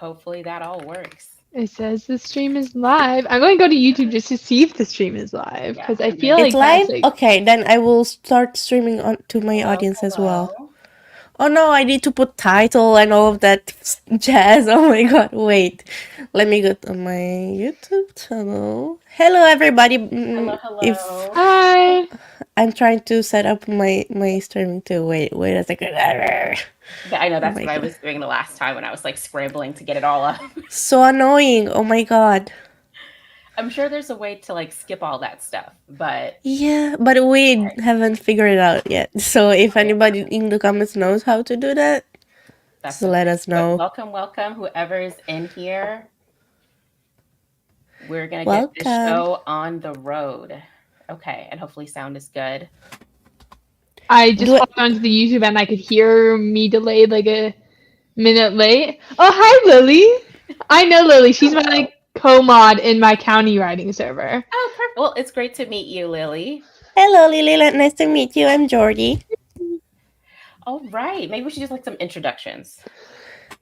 hopefully that all works. It says the stream is live. I'm going to go to YouTube just to see if the stream is live Yeah, because I I'm feel gonna. It's like that's live? like Okay, then I will start streaming on to my Hello, audience as well. hello. Oh no, I need to put title and all of that jazz. Oh my god, wait. Let me go to my YouTube channel. Hello everybody. Hello, If hello. hi. I'm trying to set up my streaming too. Wait a second. I know Oh that's my what I god. was doing the last time when I was like scrambling to get it all up. So annoying. Oh my god. I'm sure there's a way to like skip all that stuff, but Yeah, but we haven't figured it out yet. So if anybody in the comments knows how to do that, that's so let okay. us But know. welcome, whoever's in here. We're gonna get this Welcome. show on the road. Okay, and hopefully sound is good. I just Do it. hopped onto the YouTube and I could hear me delayed like a minute late. Oh, hi, Lily. I know Lily. She's my Hello. like co-mod in my county writing server. Oh, perfect. Well, it's great to meet you, Lily. Hello, Lily. Nice to meet you. I'm Jordy. All right, maybe we should just like some introductions.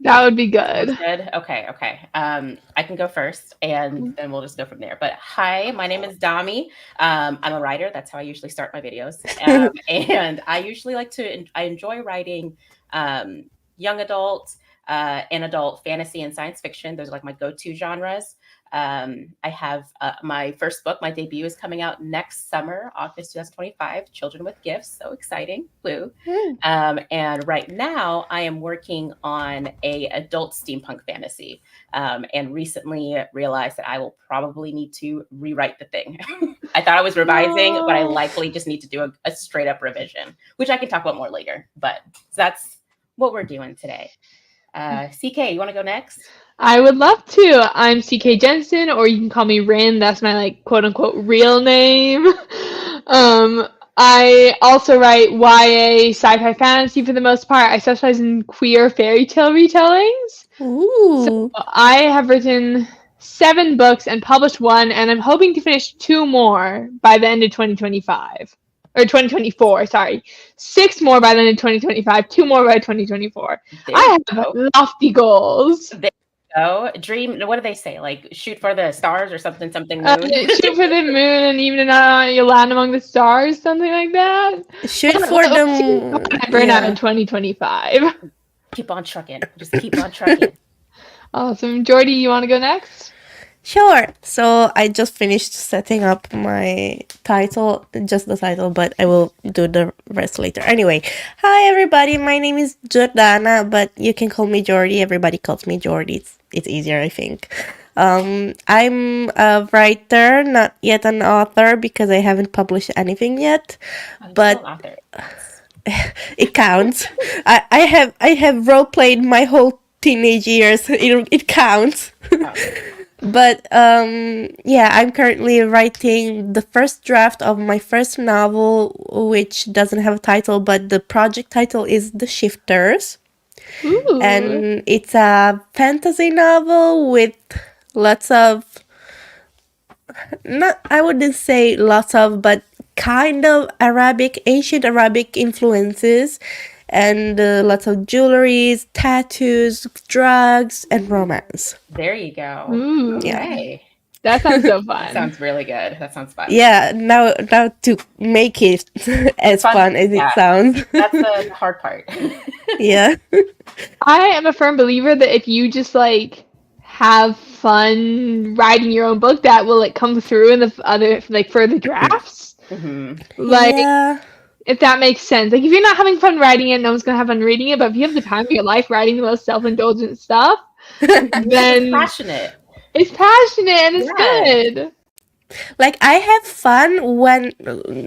That would be Sounds good. good. Okay. I can go first, and then we'll just go from there. But hi, my name is Dami. I'm a writer. That's how I usually start my videos. And I usually I enjoy writing young adult and adult fantasy and science fiction. Those are like my go-to genres. I have my first book, my debut is coming out next summer, August 2025, Children with Gifts. So exciting. Woo. And right now I am working on a adult steampunk fantasy, and recently realized that I will probably need to rewrite the thing. I thought I was revising, but I likely just need to do a straight up revision, which I can talk about more later. But that's what we're doing today. CK, you want to go next? I would love to. I'm CK Jensen, or you can call me Rin. That's my like quote unquote real name. I also write YA sci-fi fantasy for the most part. I specialize in queer fairy tale retellings. Ooh. So I have written 7 books and published 1, and I'm hoping to finish 2 more by the end of 2025. Or 2024, sorry. 6 more by the end of 2025, 2 more by 2024. There I you have go. lofty goals. There you go. Dream. What do they say? Like shoot for the stars or something moon. Shoot for the moon, and even you'll land among the stars, something like that. Shoot for the moon. Burn out in Yeah. 2025. Keep on trucking. Just keep on trucking. Awesome. Jordy, you want to go next? Sure. So I just finished setting up my title, just the title, but I will do the rest later. Anyway, hi everybody. My name is Jordana, but you can call me Jordy. Everybody calls me Jordy. It's easier, I think. I'm a writer, not yet an author because I haven't published anything yet. But author. it counts. I have role played my whole teenage years. It counts. But yeah, I'm currently writing the first draft of my first novel, which doesn't have a title, but the project title is The Shifters. Ooh. And it's a fantasy novel with lots of, not, I wouldn't say lots of, but kind of ancient Arabic influences, and lots of jewelries, tattoos, drugs, and romance. There you go. Ooh. Okay. That sounds so fun. That sounds really good. That sounds fun. Yeah, now to make it as fun as it sounds. That's the hard part. Yeah. I am a firm believer that if you just like have fun writing your own book, that will like come through in the other like further drafts. Like, yeah. if that makes sense. Like, if you're not having fun writing it, no one's gonna have fun reading it. But if you have the time of your life writing the most self-indulgent stuff, then passionate. It's passionate and it's good. Like, I have fun when,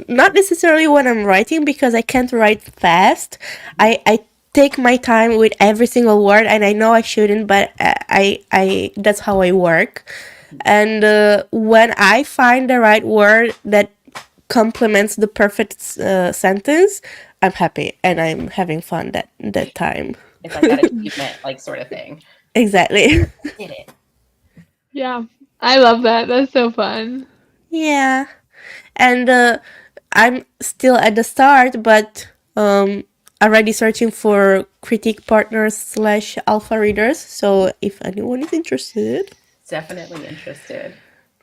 not necessarily when I'm writing, because I can't write fast. I take my time with every single word, and I know I shouldn't, but I that's how I work. And when I find the right word that complements the perfect sentence, I'm happy and I'm having fun that time. It's like that achievement, like sort of thing. Exactly. Did it. Yeah, I love that. That's so fun. Yeah, and I'm still at the start, but already searching for critique partners / alpha readers. So if anyone is interested, Definitely interested.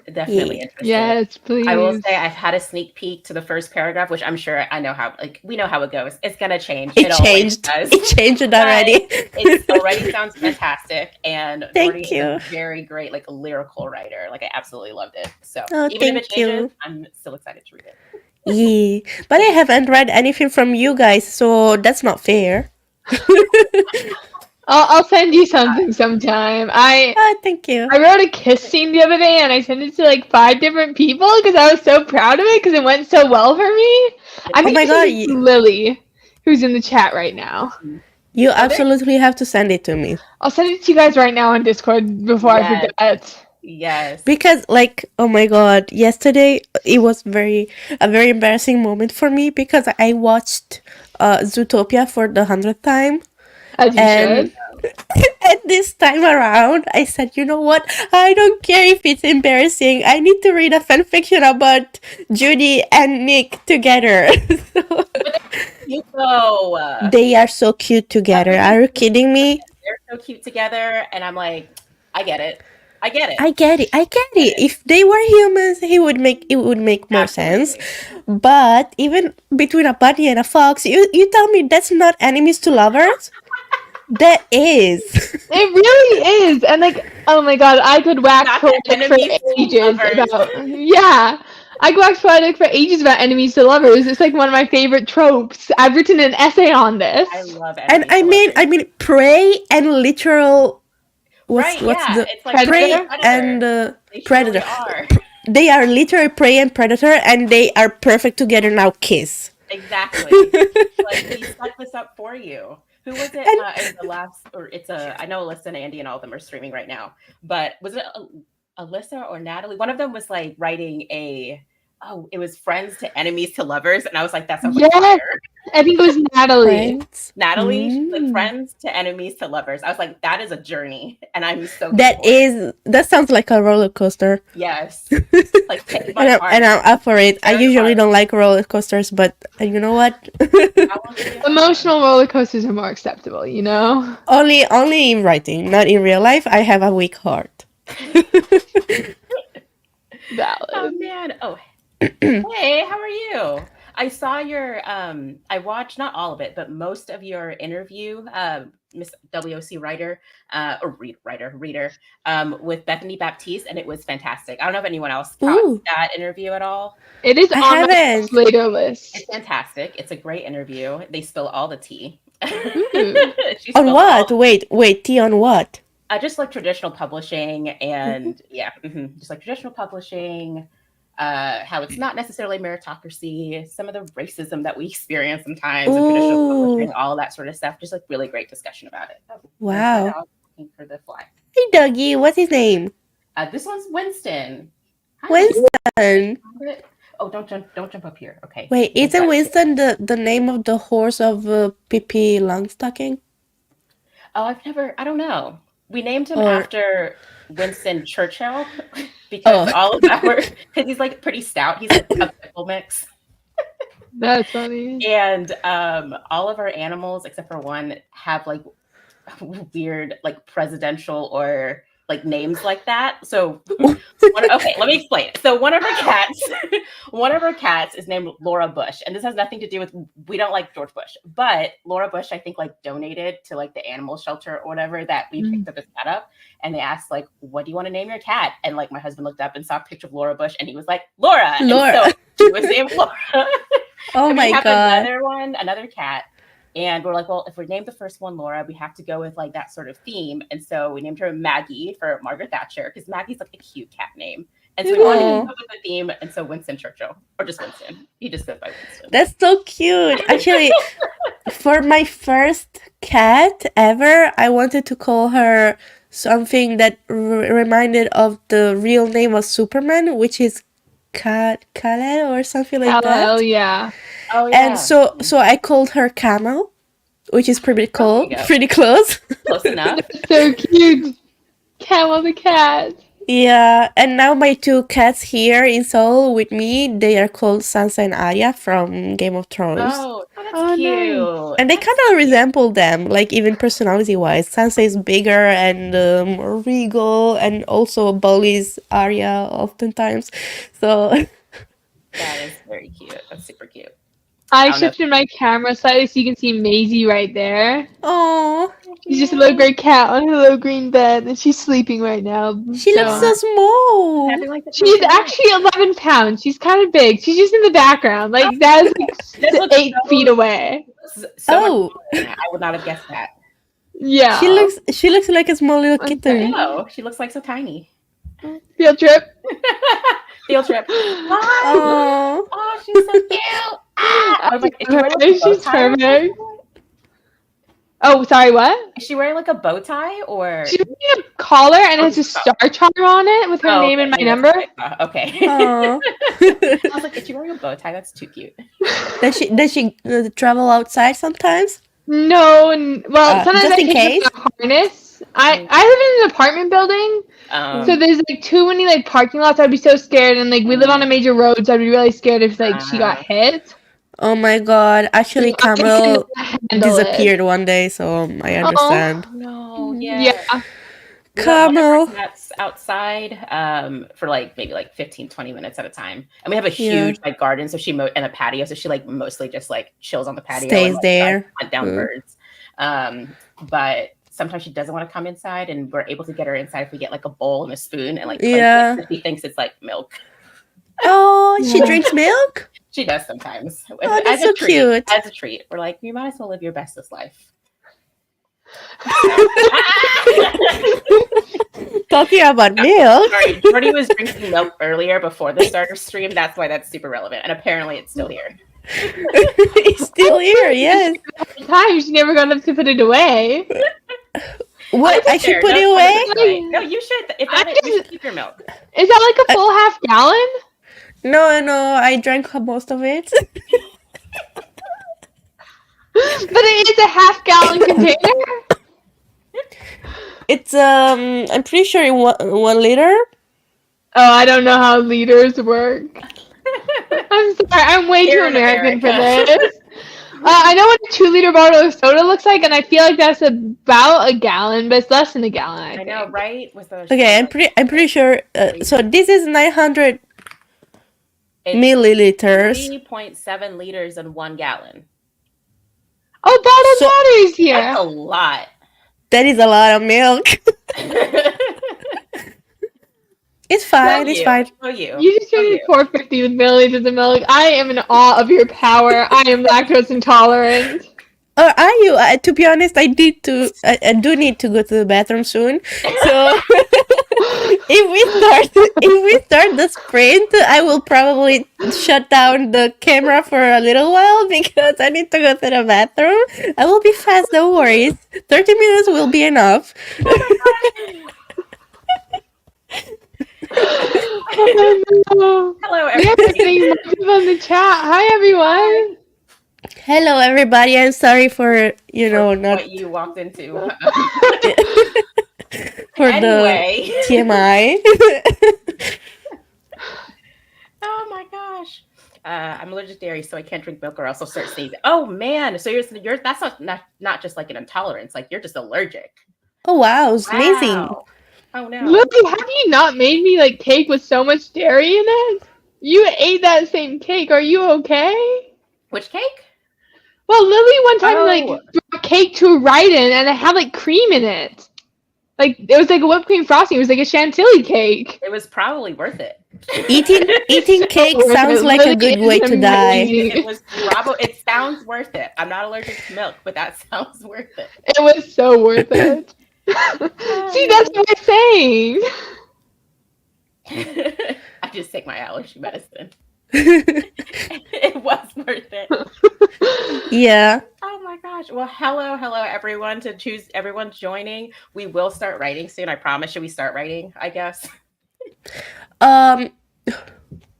yeah. Definitely interested. Yes, I will please. say I've had a sneak peek to the first paragraph, which I'm sure I know how, like, we know how it goes. It's gonna change. It It always changed. does. It changed But already. it already sounds fantastic. And Thank Jordy is you. a very great, like, lyrical writer. Like, I absolutely loved it. So Oh, even if it thank you. changes, I'm still excited to read it. Yeah, but I haven't read anything from you guys, so that's not fair. I'll send you something sometime. Thank you. I wrote a kiss scene the other day and I sent it to like 5 different people because I was so proud of it because it went so well for me. I Oh think my I sent god, it to Lily, who's in the chat right now. you absolutely have to send it to me. I'll send it to you guys right now on Discord before I Yes. forget. Yes. Because like, oh my god, yesterday it was a very embarrassing moment for me because I watched Zootopia for the 100th time. As you And should. and this time around, I said, you know what? I don't care if it's embarrassing. I need to read a fanfiction about Judy and Nick together. So, You go. they are so cute together. Are you kidding me? They're so cute together. And I'm like, I get it. I get it. I get it. I get it. If they were humans, it would make more sense. Absolutely. But even between a bunny and a fox, you tell me that's not enemies to lovers? That is. It really is. And like, oh my god, I could wax Not poetic the for enemies to ages lovers. about yeah. I could wax poetic for ages about enemies to lovers. It's like one of my favorite tropes. I've written an essay on this. I love And enemies to lovers. prey and literal. Right, What's yeah. the It's like prey Predator? and They predator? truly are. They are literally prey and predator, and they are perfect together now. Kiss. Exactly. Like, we set this up for you. Who was it in the last, or I know Alyssa and Andy and all of them are streaming right now, but was it Alyssa or Natalie? One of them was like writing it was friends to enemies to lovers. And I was like, that sounds like Yes. fire. I think it was Natalie. Friends. Natalie, she's like Mm. friends to enemies to lovers. I was like, that is a journey. And I'm so good That for it. sounds like a roller coaster. Yes. Like, take my heart. And I'm up for it. I Very usually hard. don't like roller coasters, but you know what? Emotional roller coasters are more acceptable, you know? only in writing, not in real life. I have a weak heart. Valid. Oh man. Oh, hey, how are you? I saw your I watched not all of it, but most of your interview, Miss WOC writer, reader, with Bethany Baptiste, and it was fantastic. I don't know if anyone else caught Ooh. that interview at all. It is I on my haven't. later list. It's fantastic. It's a great interview. They spill all the tea. Ooh. She On spills what? all- Wait, tea on what? just like traditional publishing and just like traditional publishing, how it's not necessarily meritocracy, some of the racism that we experience sometimes in traditional Ooh. publishing, all that sort of stuff. Just like really great discussion about it. Oh, there's my Wow. dog looking for the fly. Hey, doggy. What's his name? This one's Winston. Hi. Winston. Oh, don't jump up here. Okay. Wait, Don't isn't touch it. Winston the name of the horse of Pippi Longstocking? Oh, I don't know. We named him Or- after Winston Churchill because because he's like pretty stout. He's like a pickle mix. That's funny. And all of our animals, except for one, have like weird like presidential or like names like that. So okay, let me explain it. So one of our cats is named Laura Bush, and this has nothing to do with, we don't like George Bush, but Laura Bush I think like donated to like the animal shelter or whatever that we picked up this cat up, and they asked like, what do you want to name your cat? And like my husband looked up and saw a picture of Laura Bush and he was like, Laura. Laura. And so she was named Laura. Oh And my we have god. another cat. And we're like, well, if we name the first one Laura, we have to go with like that sort of theme. And so we named her Maggie for Margaret Thatcher because Maggie's like a cute cat name. And so we wanted to Aw. come up with a theme. And so Winston Churchill, or just Winston. He just goes by Winston. That's so cute. Actually, for my first cat ever, I wanted to call her something that reminded of the real name of Superman, which is Kal-El or something like Hell that. yeah. Oh, yeah. And so I called her Camel, which is pretty cool, you go. pretty close. Close enough. So cute. Camel the cat. Yeah, and now my two cats here in Seoul with me, they are called Sansa and Arya from Game of Thrones. That's Oh, cute. And they That's kind of resemble them, like even personality-wise. Sansa is bigger and more regal, and also bullies Arya oftentimes. So, That is very cute. That's super cute. I don't know. shifted my camera slightly so you can see Maisie right there. oh, She's just a little gray cat on her little green bed, and she's sleeping right now. she looks so small. Having, like, the She's perfect actually 11 pounds. She's kind of big. She's just in the background. Like, that is This like looks 8 so- feet away. so Oh, much. I would not have guessed that. Yeah. she looks like a small little Okay. kitten. No, she looks like so tiny. Field trip. Field trip. Oh, Oh, she's so cute. I was like, is she wearing, like, a bow She's tie or perfect. something? Oh, sorry, what? Is she wearing like a bow tie or? She's wearing a collar and it has a star charm on it with her name and my okay, number. Okay. oh. I was like, is she wearing a bow tie? That's too cute. Does she travel outside sometimes? No, well, sometimes just I in take case? a harness. I live in an apartment building, so there's like too many like parking lots. I'd be so scared, and like we live on a major road, so I'd be really scared if like she got hit. Oh my god! Actually, I Camel couldn't handle it. disappeared one day, so I understand. no, Yeah. We don't Camel. have cats outside for like maybe like 15-20 minutes at a time, and we have a Yeah. huge like garden, so and a patio, so she like mostly just like chills on the patio Stays and, like, there. hunt down Mm. birds. But sometimes she doesn't want to come inside, and we're able to get her inside if we get like a bowl and a spoon and like cleanse it, Yeah. 'cause she thinks it's like milk. Oh, she Yeah. drinks milk? She does sometimes. Oh, that's as a so treat. cute. As a treat, we're like, you might as well live your bestest life. Talking about milk. Sorry, Jordy was drinking milk earlier before the starter stream. That's why that's super relevant, and apparently it's still here. It's still here, yes. Times you never got up to put it away. What? I should There, put it no, away? No, you should. If that, you should keep your milk. Is that like a full half gallon? No, I drank most of it. But it is a half gallon container. It's I'm pretty sure in 1 liter. Oh, I don't know how liters work. I'm sorry, I'm way Here too in American for America. this. I know what a 2-liter bottle of soda looks like, and I feel like that's about a gallon, but it's less than a gallon. I I think. know, right? Was the Okay, I'm pretty sure. So this is 900 It's milliliters. 3.7 liters in 1 gallon. Oh, bottled So- water is here. That's a lot. That is a lot of milk. It's fine. It's fine. Oh, you. You just Oh, drank you. 450 milliliters of milk. I am in awe of your power. I am lactose intolerant. Are you? To be honest, I do need to go to the bathroom soon. So if we start the sprint, I will probably shut down the camera for a little while because I need to go to the bathroom. I will be fast. Don't worry. 30 minutes will be enough. Oh, no. Hello, We are everybody. getting more people in the chat. Hi, everyone. Hello, everybody. I'm sorry for not What you walked into. for Anyway. the TMI. Oh my gosh. I'm allergic to dairy, so I can't drink milk or else I'll start sneezing. Oh man. So you're that's not just like an intolerance, like you're just allergic. Oh wow, it's amazing. Wow. Oh no. Lily, have you not made me like cake with so much dairy in it? You ate that same cake. Are you okay? Which cake? Well, Lily one time Oh. like brought cake to Ryden and it had like cream in it. Like it was like a whipped cream frosting. It was like a chantilly cake. It was probably worth it. Eating cake sounds like a good way to die. It was Bravo. It sounds worth it. I'm not allergic to milk, but that sounds worth it. It was so worth it. See, that's what I'm saying. I just take my allergy medicine. It was worth it. Yeah. Oh my gosh. Well, hello, everyone. Everyone joining. We will start writing soon. I promise. Should we start writing? I guess.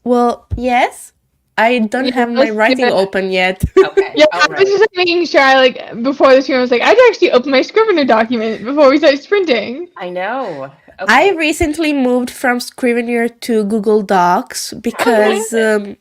Well, yes. I don't Yeah, have my let's do writing it. open yet. Okay. Yeah, All I was right. just like, making sure I before this stream, I was like, I'd actually open my Scrivener document before we start sprinting. I know. I Okay. recently moved from Scrivener to Google Docs How is it?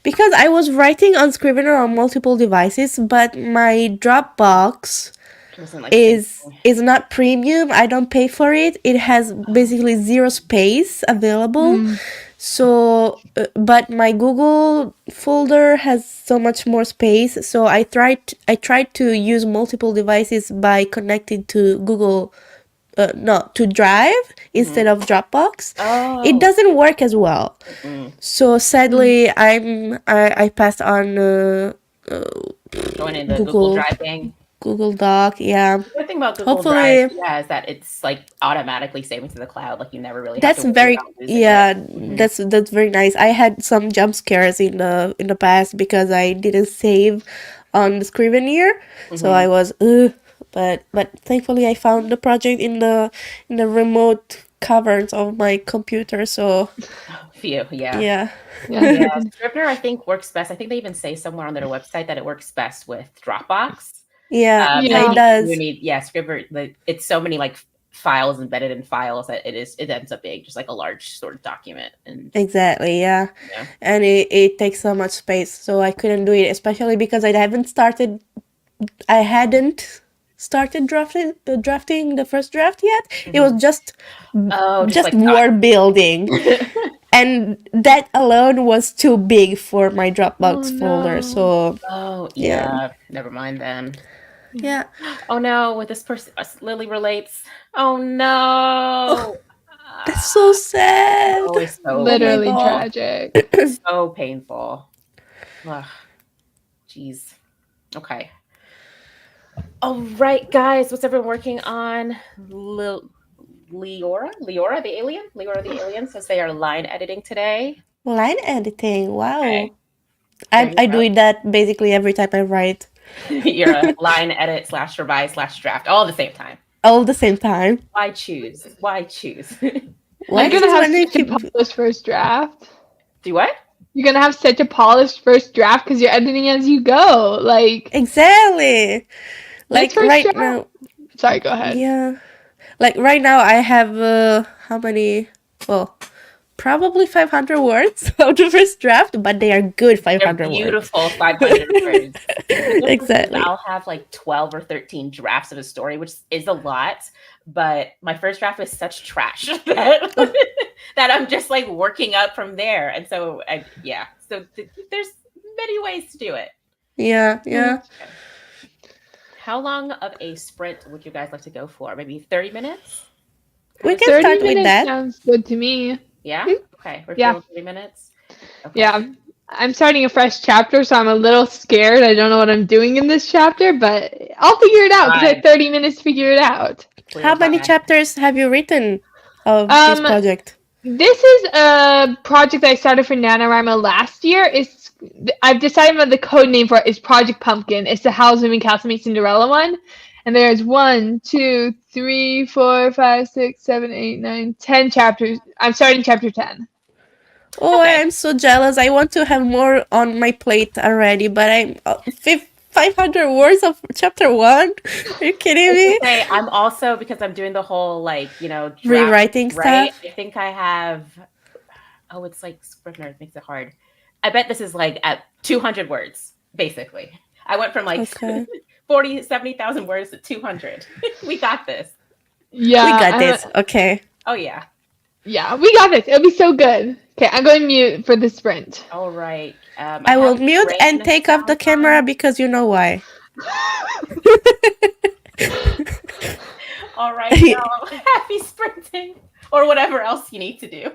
because I was writing on Scrivener on multiple devices, but my Dropbox Wasn't like is syncing. is not premium. I don't pay for it. It has basically zero space available. Mm. So, but my Google folder has so much more space. So I tried to use multiple devices by connecting to Google, no, to Drive instead Mhm. of Dropbox. It Oh. doesn't work as well. Mm-mm. So sadly, I passed on Joining the Google Google Drive gang. Google Doc. Yeah, The good thing about Google Drive, hopefully yeah, is that it's like automatically saving to the cloud. Like you never really have that's to worry very about losing it. yeah Hmm. that's very nice. I had some jump scares in the past because I didn't save on the Scrivener, so Hmm. I was but thankfully I found the project in the remote caverns of my computer. So Phew, yeah. yeah, Yeah, Yeah. Scrivener I think works best. I think they even say somewhere on their website that it works best with Dropbox. yeah, I Yeah. it think you does. need, yeah, Scrivener. It's so many like files embedded in files that it ends up being just like a large sort of document. And Exactly, yeah. yeah, And it takes so much space, so I couldn't do it, especially because I hadn't started drafting the first draft yet. It was Mhm. Oh, just just like thought. word building, and that alone was too big for my Oh Dropbox folder. no. So Oh yeah, yeah, never mind then. yeah. Oh no, with this person, Lily relates. Oh Oh, no. that's so Ah, sad. oh, it's so Oh my Literally painful. god. tragic. So painful. Ugh, jeez. Okay. All right, guys. What's everyone working on? Leora the alien? Leora the alien says they are line editing today. Line editing. Okay. Wow. There you I go. do that basically every time I write, You're a line edit slash revise slash draft all at the same time. all the same time. Why choose? Why choose? Why You're does gonna this have one such a keep polished first draft. Do what? You're gonna have such a polished first draft because you're editing as you go. Like exactly? this Like first right draft. now, Sorry, go ahead. yeah. Like right now, I have how many? Well, probably 500 words of the first draft, but they are good They're 500 words. beautiful 500 words. The difference is exactly. I'll have like 12 or 13 drafts of a story, which is a lot, but my first draft is such trash that, that I'm just like working up from there. And so, yeah, so there's many ways to do it. Yeah, yeah. Okay. How long of a sprint would you guys like to go for? Maybe 30 minutes? We can 30 start with minutes that. sounds good to me. Yeah? Hmm? Okay, we're Yeah. feeling 30 minutes? Okay. Yeah. I'm starting a fresh chapter, so I'm a little scared. I don't know what I'm doing in this chapter, but I'll figure it out because I Fine. have 30 minutes to figure it out. Clear How as my many eye. chapters have you written of this Um, project? This is a project I started for NaNoWriMo last year. I've decided what the code name for it is Project Pumpkin. It's the Howl's Moving Castle meets Cinderella one. And there's 1, 2, 3, 4, 5, 6, 7, 8, 9, 10 chapters. I'm starting chapter 10. Oh, Okay. I'm so jealous. I want to have more on my plate already, but I'm 500 words of chapter 1. Are you kidding me? Okay, I'm also because I'm doing the whole like draft, Rewriting right? stuff. I think I have. Oh, it's like Scrivener makes it hard. I bet this is like at 200 words basically. I went from like Okay. 40, 70,000 words to 200. We got this. Yeah. We got this. Okay. Oh yeah. Yeah, we got this. It'll be so good. Okay, I'm going mute for the sprint. All right. I will have mute and rain take off the sounds camera on. because you know why. All right. Now happy sprinting or whatever else you need to do.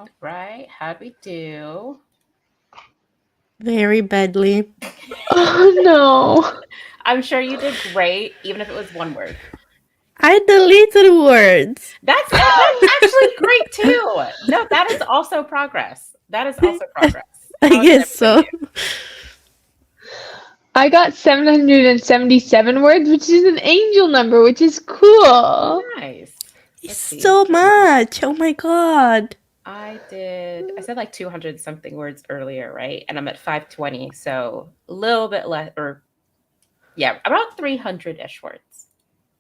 All right. How'd we do? Very badly. Oh no. I'm sure you did great, even if it was one word. I deleted words. That's actually great too. No, that is also progress. That is also progress. I How did guess so. everybody do? I got 777 words, which is an angel number, which is cool. Nice. It's Let's see. so much. Oh my god. I said like 200 something words earlier, right? And I'm at 520, so a little bit less, or yeah, about 300-ish words.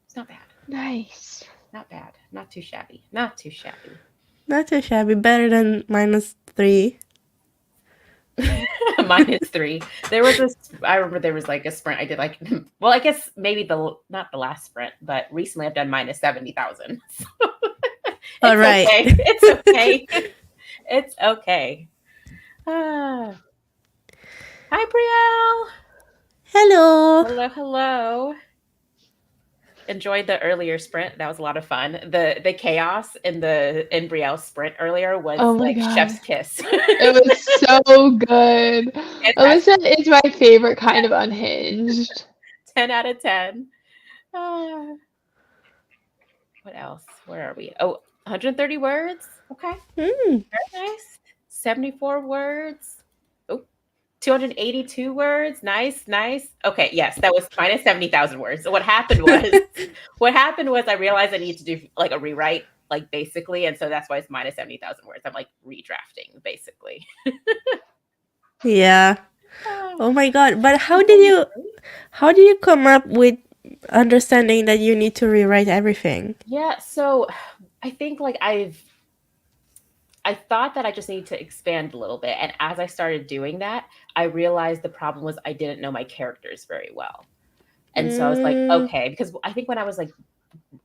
It's not bad. Nice. Not bad. Not too shabby. Not too shabby. Not too shabby. Better than -3. -3. There was this, I remember there was like a sprint I did like, well, I guess maybe not the last sprint, but recently I've done -70,000. So All right. okay. It's okay. It's okay. Hi, Brielle. Hello. Hello, hello. Enjoyed the earlier sprint. That was a lot of fun. The chaos in Brielle's sprint earlier was Oh my like God. chef's kiss. It was so good. Alyssa is my favorite kind of unhinged. 10 out of 10. What else? Where are we? Oh, 130 words. Okay. Mm. Very nice. 74 words. Oh, 282 words. Nice, nice. Okay, yes, that was -70,000 words. So what happened was I realized I need to do like a rewrite, like basically, and so that's why it's -70,000 words. I'm like redrafting basically. Yeah. Oh my god. But how did you come up with understanding that you need to rewrite everything? Yeah, so I think like I thought that I just need to expand a little bit. And as I started doing that, I realized the problem was I didn't know my characters very well. And so I was like, okay, because I think when I was like,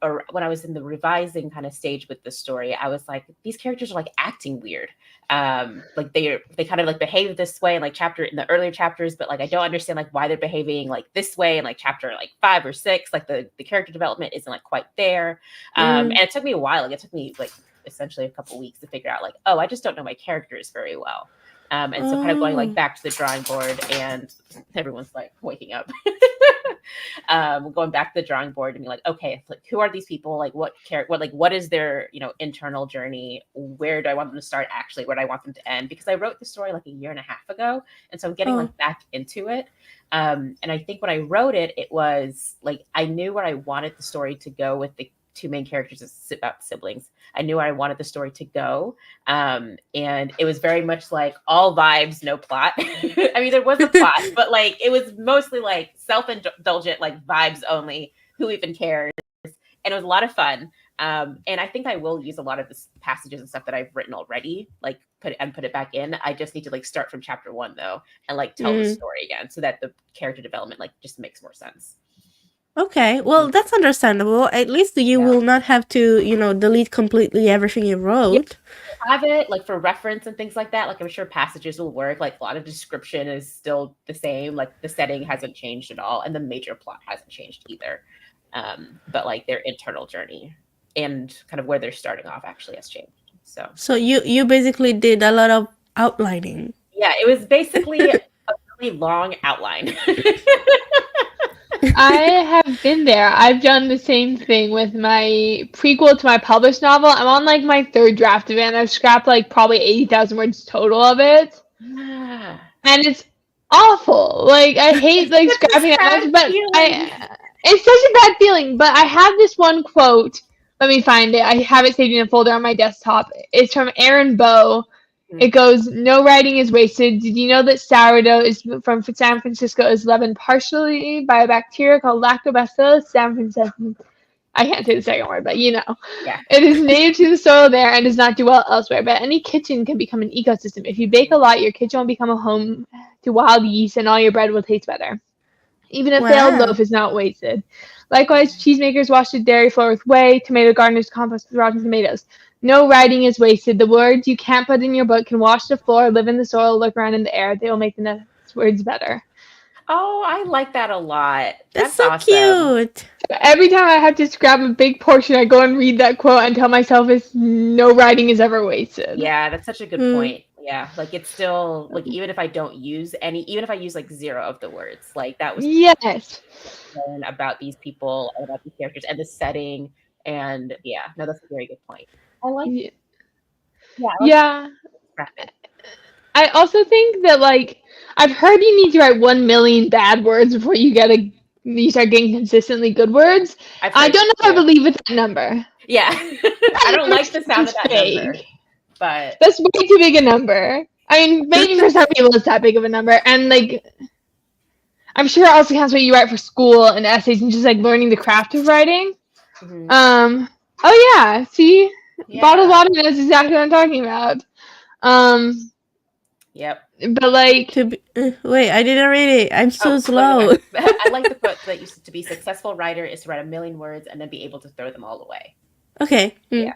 or when I was in the revising kind of stage with the story, I was like, these characters are like acting weird. Like they kind of like behave this way in like in the earlier chapters, but like I don't understand like why they're behaving like this way in like chapter like 5 or 6. Like the character development isn't like quite there. And it took me a while. Like it took me like essentially a couple weeks to figure out like, oh, I just don't know my characters very well. And so kind of going like back to the drawing board, and everyone's like waking up. Going back to the drawing board and be like, okay, like who are these people? Like what is their, internal journey? Where do I want them to start actually? Where do I want them to end? Because I wrote the story like a year and a half ago. And so I'm getting like back into it. And I think when I wrote it, it was like, I knew where I wanted the story to go with the two main characters about siblings. I knew where I wanted the story to go. And it was very much like all vibes, no plot. I mean, there was a plot, but like, it was mostly like self-indulgent, like vibes only. Who even cares? And it was a lot of fun. And I think I will use a lot of the passages and stuff that I've written already, like put it back in. I just need to like start from chapter 1 though, and like tell the story again so that the character development like just makes more sense. Okay, well, that's understandable. At least you will not have to, delete completely everything you wrote. Have it like for reference and things like that. Like I'm sure passages will work. Like a lot of description is still the same. Like the setting hasn't changed at all, and the major plot hasn't changed either. But like their internal journey and kind of where they're starting off actually has changed. So you basically did a lot of outlining. Yeah, it was basically a really long outline. I have been there. I've done the same thing with my prequel to my published novel. I'm on like my 3rd draft of it, and I've scrapped like probably 80,000 words total of it. And it's awful. Like I hate like scrapping that much, but it's such a bad feeling. But I have this one quote. Let me find it. I have it saved in a folder on my desktop. It's from Aaron Bow. It goes, "No writing is wasted. Did you know that sourdough is from San Francisco is leavened partially by a bacteria called Lactobacillus sanfrancensis?" I can't say the second word, but Yeah. It is native to the soil there and does not do well elsewhere. But any kitchen can become an ecosystem. If you bake a lot, your kitchen will become a home to wild yeast, and all your bread will taste better. Even a failed loaf is not wasted. Likewise, cheesemakers wash the dairy floor with whey. Tomato gardeners compost with rotten tomatoes. No writing is wasted. The words you can't put in your book can wash the floor, live in the soil, look around in the air. They will make the next words better. Oh, I like that a lot. That's That's so awesome. cute. Every time I have to grab a big portion, I go and read that quote and tell myself it's no writing is ever wasted. Yeah, that's such a good Mm. point. Yeah, like it's still like even if I don't use any, even if I use like 0 of the words, like that was Yes. learn about these people and about these characters and the setting. And yeah, no, that's a very good point. I like, Y- yeah, I like Yeah. rapid. I also think that like I've heard you need to write 1 million bad words before you start getting consistently good words. I've I heard don't know that if I too. believe with that number. Yeah, I don't like the sound of that number, Fake. but That's way too big a number. I mean, maybe for some people it's that big of a number, and like I'm sure it also counts what you write for school and essays and just like learning the craft of writing. mhm. Oh yeah, see, bottled Yeah, water knows exactly what I'm talking about. yep. But like, Wait, I didn't read it. I'm so Oh, slow. I like the quote that used to be successful writer is to write 1 million words and then be able to throw them all away. Okay. Yeah.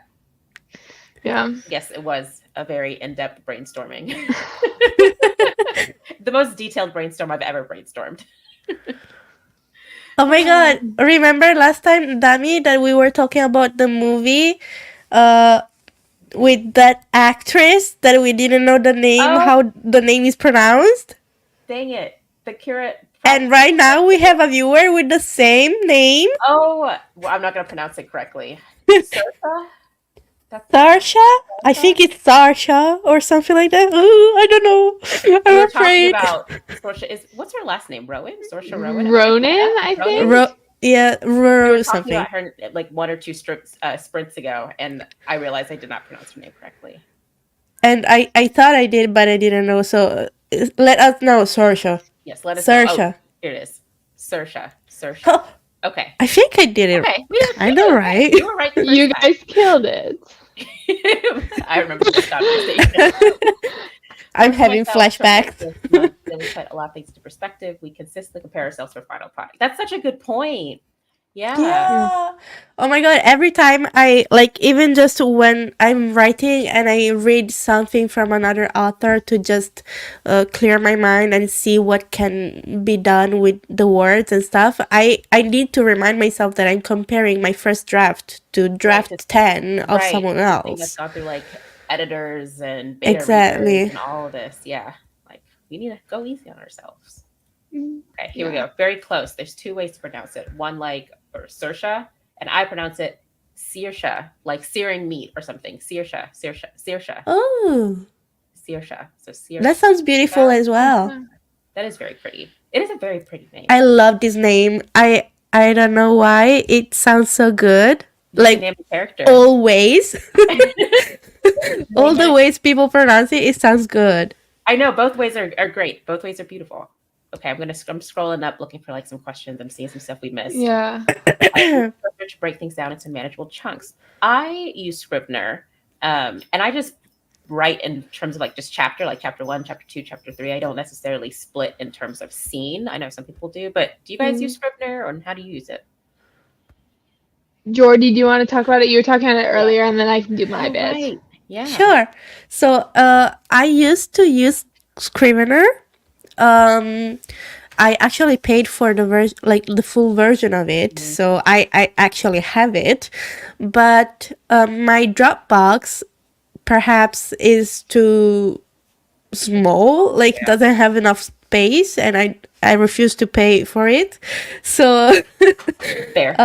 yeah, Yes, it was a very in-depth brainstorming. The most detailed brainstorm I've ever brainstormed. Oh my god. Remember last time, Dami, that we were talking about the movie with that actress that we didn't know the name, Oh. how the name is pronounced? Dang it. The curate. And right now we have a viewer with the same name. Oh, well, I'm not going to pronounce it correctly. Saoirse? That's Saoirse? I think it's Saoirse or something like that. Ooh, I don't know. we I'm were talking afraid. about Saoirse. What's her last name? Rowan? Saoirse Rowan? Ronan, I think. Yeah, We were talking something. about her like 1 or 2 sprints ago, and I realized I did not pronounce her name correctly. And I thought I did, but I didn't know. So let us know, Saoirse. Yes, let us know. Oh, Saoirse. here it is. Saoirse. Saoirse. Oh, Okay. I think I did it. Okay. I know, right? You were right the first You time. guys killed it. I remember this conversation. I'm having Myself, flashbacks. this month really put a lot of things into perspective. We consistently compare ourselves for final product. That's such a good point. Yeah. Yeah. Oh my god, every time I like even just when I'm writing and I read something from another author to just clear my mind and see what can be done with the words and stuff, I need to remind myself that I'm comparing my first draft to draft just- 10 of right. someone Something that's else. gone through like editors and beta Exactly. readers and all of this. Yeah. Like we need to go easy on ourselves. Okay, here we go. Very close. There's 2 ways to pronounce it. One like or Saoirse, and I pronounce it Saoirse, like searing meat or something. Saoirse. Oh, So Saoirse. that sounds beautiful as well. That is very pretty. It is a very pretty name. I love this name. I don't know why it sounds so good. You Like can name a character. always. All the ways people pronounce it, it sounds good. I know both ways are great. Both ways are beautiful. Okay, I'm scrolling up looking for like some questions. I'm seeing some stuff we missed. Yeah. To break things down into manageable chunks. I use Scrivener, and I just write in terms of like just chapter 1, chapter 2, chapter 3. I don't necessarily split in terms of scene. I know some people do, but do you guys use Scrivener, or how do you use it? Jordy, do you want to talk about it? You were talking about it earlier, and then I can do my bit. Right. Yeah. Sure. So I used to use Scrivener. I actually paid for the full version of it, so I actually have it. But my Dropbox perhaps is too small, like doesn't have enough space, and I refuse to pay for it. So Fair.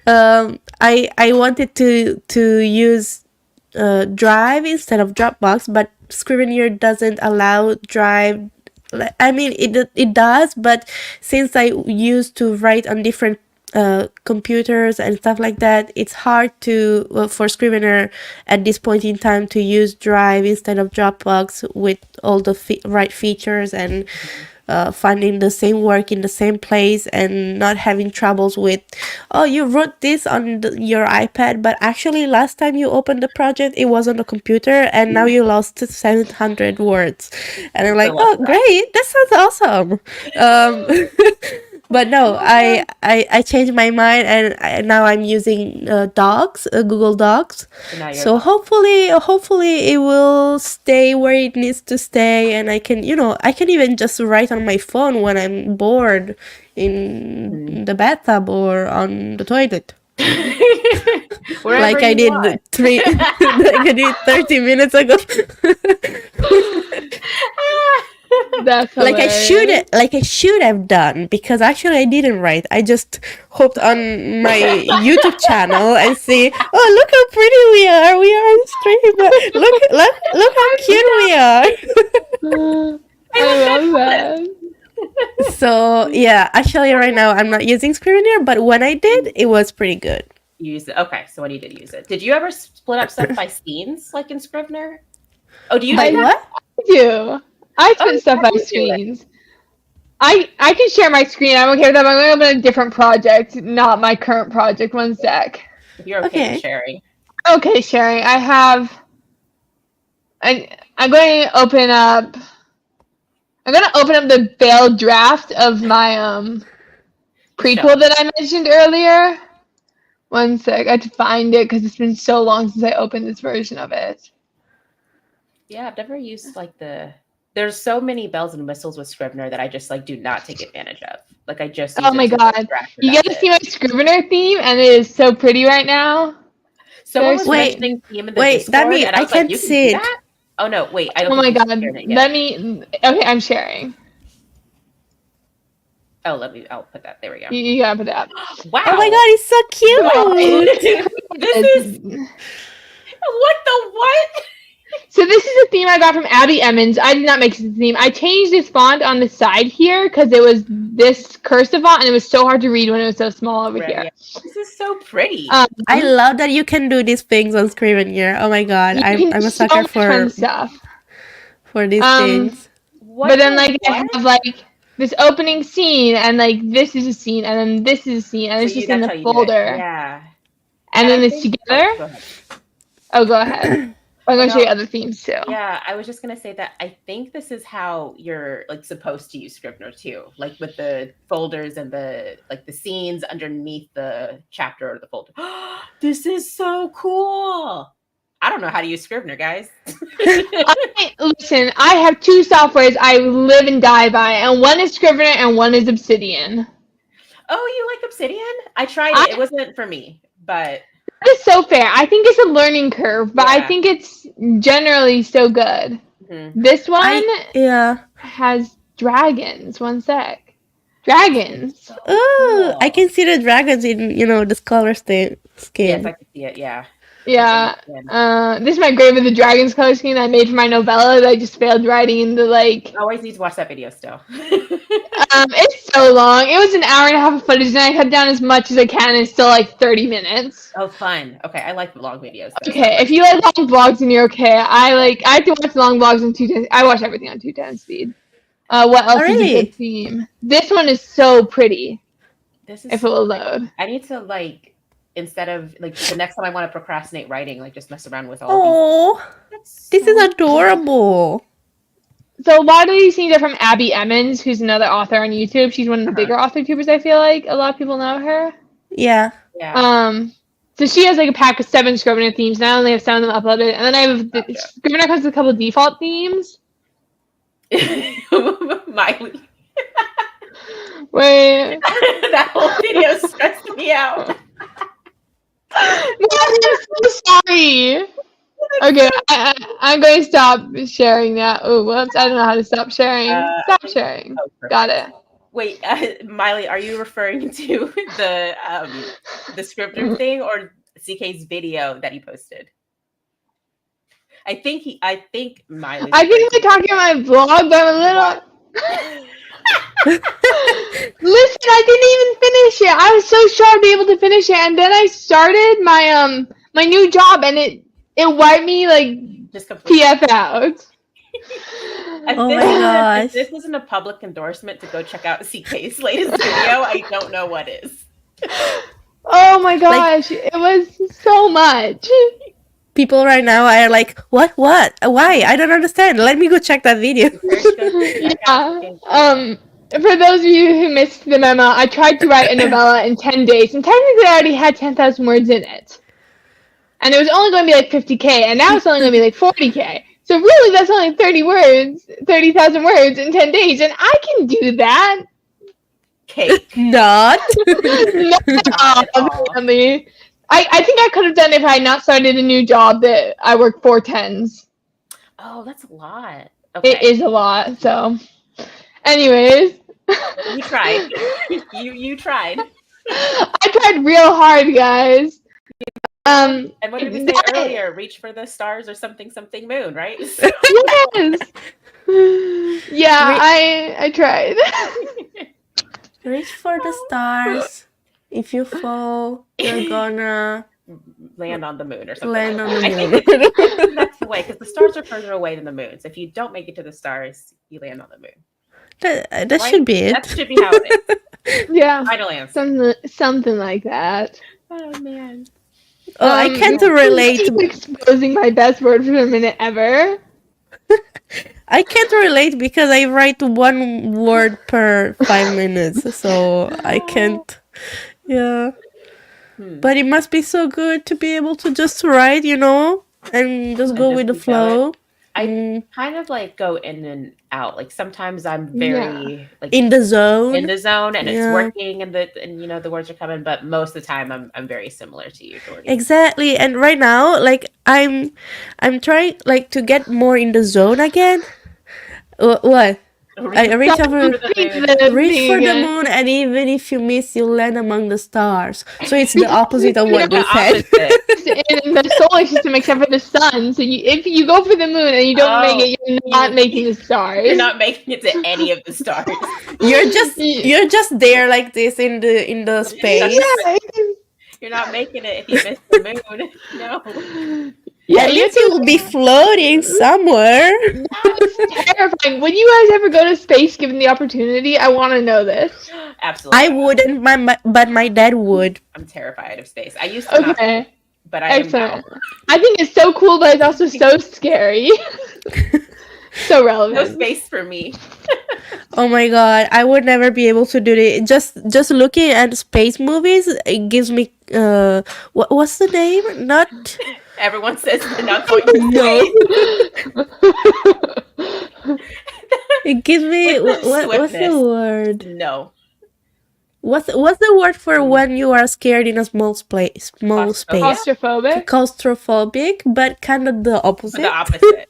I wanted to use Drive instead of Dropbox, but Scrivener doesn't allow Drive. I mean, it does, but since I used to write on different computers and stuff like that, it's hard for Scrivener at this point in time to use Drive instead of Dropbox with all the right features and finding the same work in the same place and not having troubles with, oh, you wrote this on your iPad, but actually last time you opened the project it was on the computer and now you lost 700 words. And I'm like, oh, great, that sounds awesome. But no, Oh, I changed my mind, and now I'm using Docs, Google Docs. so now you're So hopefully it will stay where it needs to stay, and I can even just write on my phone when I'm bored in the bathtub or on the toilet, wherever like I you did want. like I did 30 minutes ago. That's Like hilarious. I should have done, because actually I didn't write. I just hopped on my YouTube channel and see, oh, look how pretty we are. We are on stream. Look how cute we are. I love that. So yeah, actually right now I'm not using Scrivener, but when I did, it was pretty good. Use it. Okay, so when you did use it, did you ever split up stuff by scenes like in Scrivener? Oh, do you By do that? what? I do. I Oh, put stuff by you do it. screens. I can share my screen. I'm okay with that. But I'm going to open a different project, not my current project. One sec. If you're okay Okay. with sharing. Okay, sharing. I'm going to open up. I'm going to open up the failed draft of my prequel that I mentioned earlier. One sec. I had to find it because it's been so long since I opened this version of it. Yeah, I've never used like there's so many bells and whistles with Scrivener that I just like do not take advantage of. Like I just use Oh my it to God. distract You and get to that's see it. my Scrivener theme, and it is so pretty right now. Someone was Wait, mentioning theme in the wait, Discord, that means and I I was like, can't you can see do it. that? Oh no, wait, I don't Oh my think you've God. shared it yet. Let me. Okay, I'm sharing. Oh, I'll put that. There we go. You gotta put it up. Wow. Oh my god, it's so cute. This is what the what? So this is a theme I got from Abby Emmons. I did not make this theme. I changed this font on the side here because it was this cursive font, and it was so hard to read when it was so small over Right, here. yeah. This is so pretty. I love that you can do these things on Scrivener. Oh my god, You can I'm do a sucker much fun stuff. for these things. What But then, the like, I what? have like this opening scene, and like this is a scene, and then this is a scene, and So it's just in that's how the you do it. folder, Yeah. and then I it's think- together. go ahead. Oh, go ahead. I'm gonna show you other themes too. Yeah, I was just gonna say that I think this is how you're like supposed to use Scrivener too, like with the folders and the scenes underneath the chapter or the folder. This is so cool. I don't know how to use Scrivener, guys. Listen, I have two softwares I live and die by, and one is Scrivener and one is Obsidian. Oh, you like Obsidian? I tried it. It wasn't for me, but That is so fair. I think it's a learning curve, but I Yeah. think it's generally so good. mhm. This one Yeah. has dragons. One sec. Dragons. Oh, I Cool. can see the dragons in the scholar Yes, skin. I can see it. Yeah. Yeah. Yeah. This is my Grave of the Dragons color scheme I made for my novella that I just failed writing into like. I always need to watch that video still. It's so long. It was an hour and a half of footage, and I cut down as much as I can. And it's still like 30 minutes. Oh, fun. Okay, I like long videos. Though. Okay, if you like long vlogs, then you're okay. I have to watch long vlogs on 210. I watch everything on 210 speed. What else is really? a good theme? This one is so pretty. This is If it will load. I need to like instead of like the next time I want to procrastinate writing, like just mess around with all Oh, these. this is adorable. So a lot of these things are from Abby Emmons, who's another author on YouTube. She's one of the bigger author tubers. I feel like a lot of people know her. Yeah. Yeah. So she has like a pack of 7 Scrivener themes. And I only have 7 of them uploaded, and then I have Gotcha. Scrivener comes with a couple default themes. Miley. Wait. That whole video stressed me out. No, I'm so sorry. Okay, I'm going to stop sharing that. Oh, whoops! I don't know how to stop sharing. Stop sharing. Oh, perfect. Got it. Wait, Miley, are you referring to the Scrivener thing or CK's video that he posted? I think Miley. I think we're talking about my vlog, but I'm a little. Listen, I didn't even finish it. I was so sure I'd be able to finish it, and then I started my my new job, and it wiped me like just completely. TF out. Oh my gosh. If this isn't a public endorsement to go check out CK's latest video, I don't know what is. Oh my gosh, it was so much. People right now are like, what? Why? I don't understand. Let me go check that video. Yeah. For those of you who missed the memo, I tried to write a novella in 10 days, and technically I already had 10,000 words in it. And it was only going to be like 50K, and now it's only going to be like 40K. So really, that's only 30,000 words in 10 days, and I can do that. Cake. Not. Not at all. apparently. I think I could have done it if I had not started a new job that I work 4 10s. Oh, that's a lot. Okay. It is a lot, so. Anyways. You tried. you tried. I tried real hard, guys. And what did we say that- earlier? Reach for the stars or something moon, right? Yes. Yeah, I tried. Reach for the stars. If you fall, you're gonna Land on the moon or something. land on the I think moon. that's the way, because the stars are further away than the moon. So if you don't make it to the stars, you land on the moon. That Right? should be That it. should be how it is. Yeah, Final answer. something like that. Oh man. Oh, I can't Keep relate. exposing my best word for a minute ever. I can't relate because I write one word per 5 minutes, so I can't. Yeah. But it must be so good to be able to just write, and just go just with the keep going. flow. I kind of like go in and out. Like sometimes I'm very like In the zone. in the zone and it's Yeah. working and the words are coming, but most of the time I'm very similar to you, Jordan. Exactly. And right now, like I'm trying like to get more in the zone again. What? I reach over reach for the moon, and even if you miss, you land among the stars. So it's the opposite of what we said. In the solar system, except for the sun. So if you go for the moon and you don't make it, you're not making the stars. You're not making it to any of the stars. You're just there like this in the space. Yeah. You're not making it if you miss the moon. No. Yeah, At least you will be floating somewhere. It's terrifying. Would you guys ever go to space given the opportunity? I want to know this. Absolutely. I wouldn't, but my dad would. I'm terrified of space. I used to not, Okay. but I am Excellent. now. I think it's so cool, but it's also so scary. So No relevant. space for me. Oh my god, I would never be able to do it. Just looking at space movies, it gives me what's the name? Not Everyone says they're not going to no. space. It gives me With the what's the swiftness. word? No. What's the word for when you are scared in a small space? Small space. Claustrophobic? Claustrophobic, but kind of the opposite. The opposite.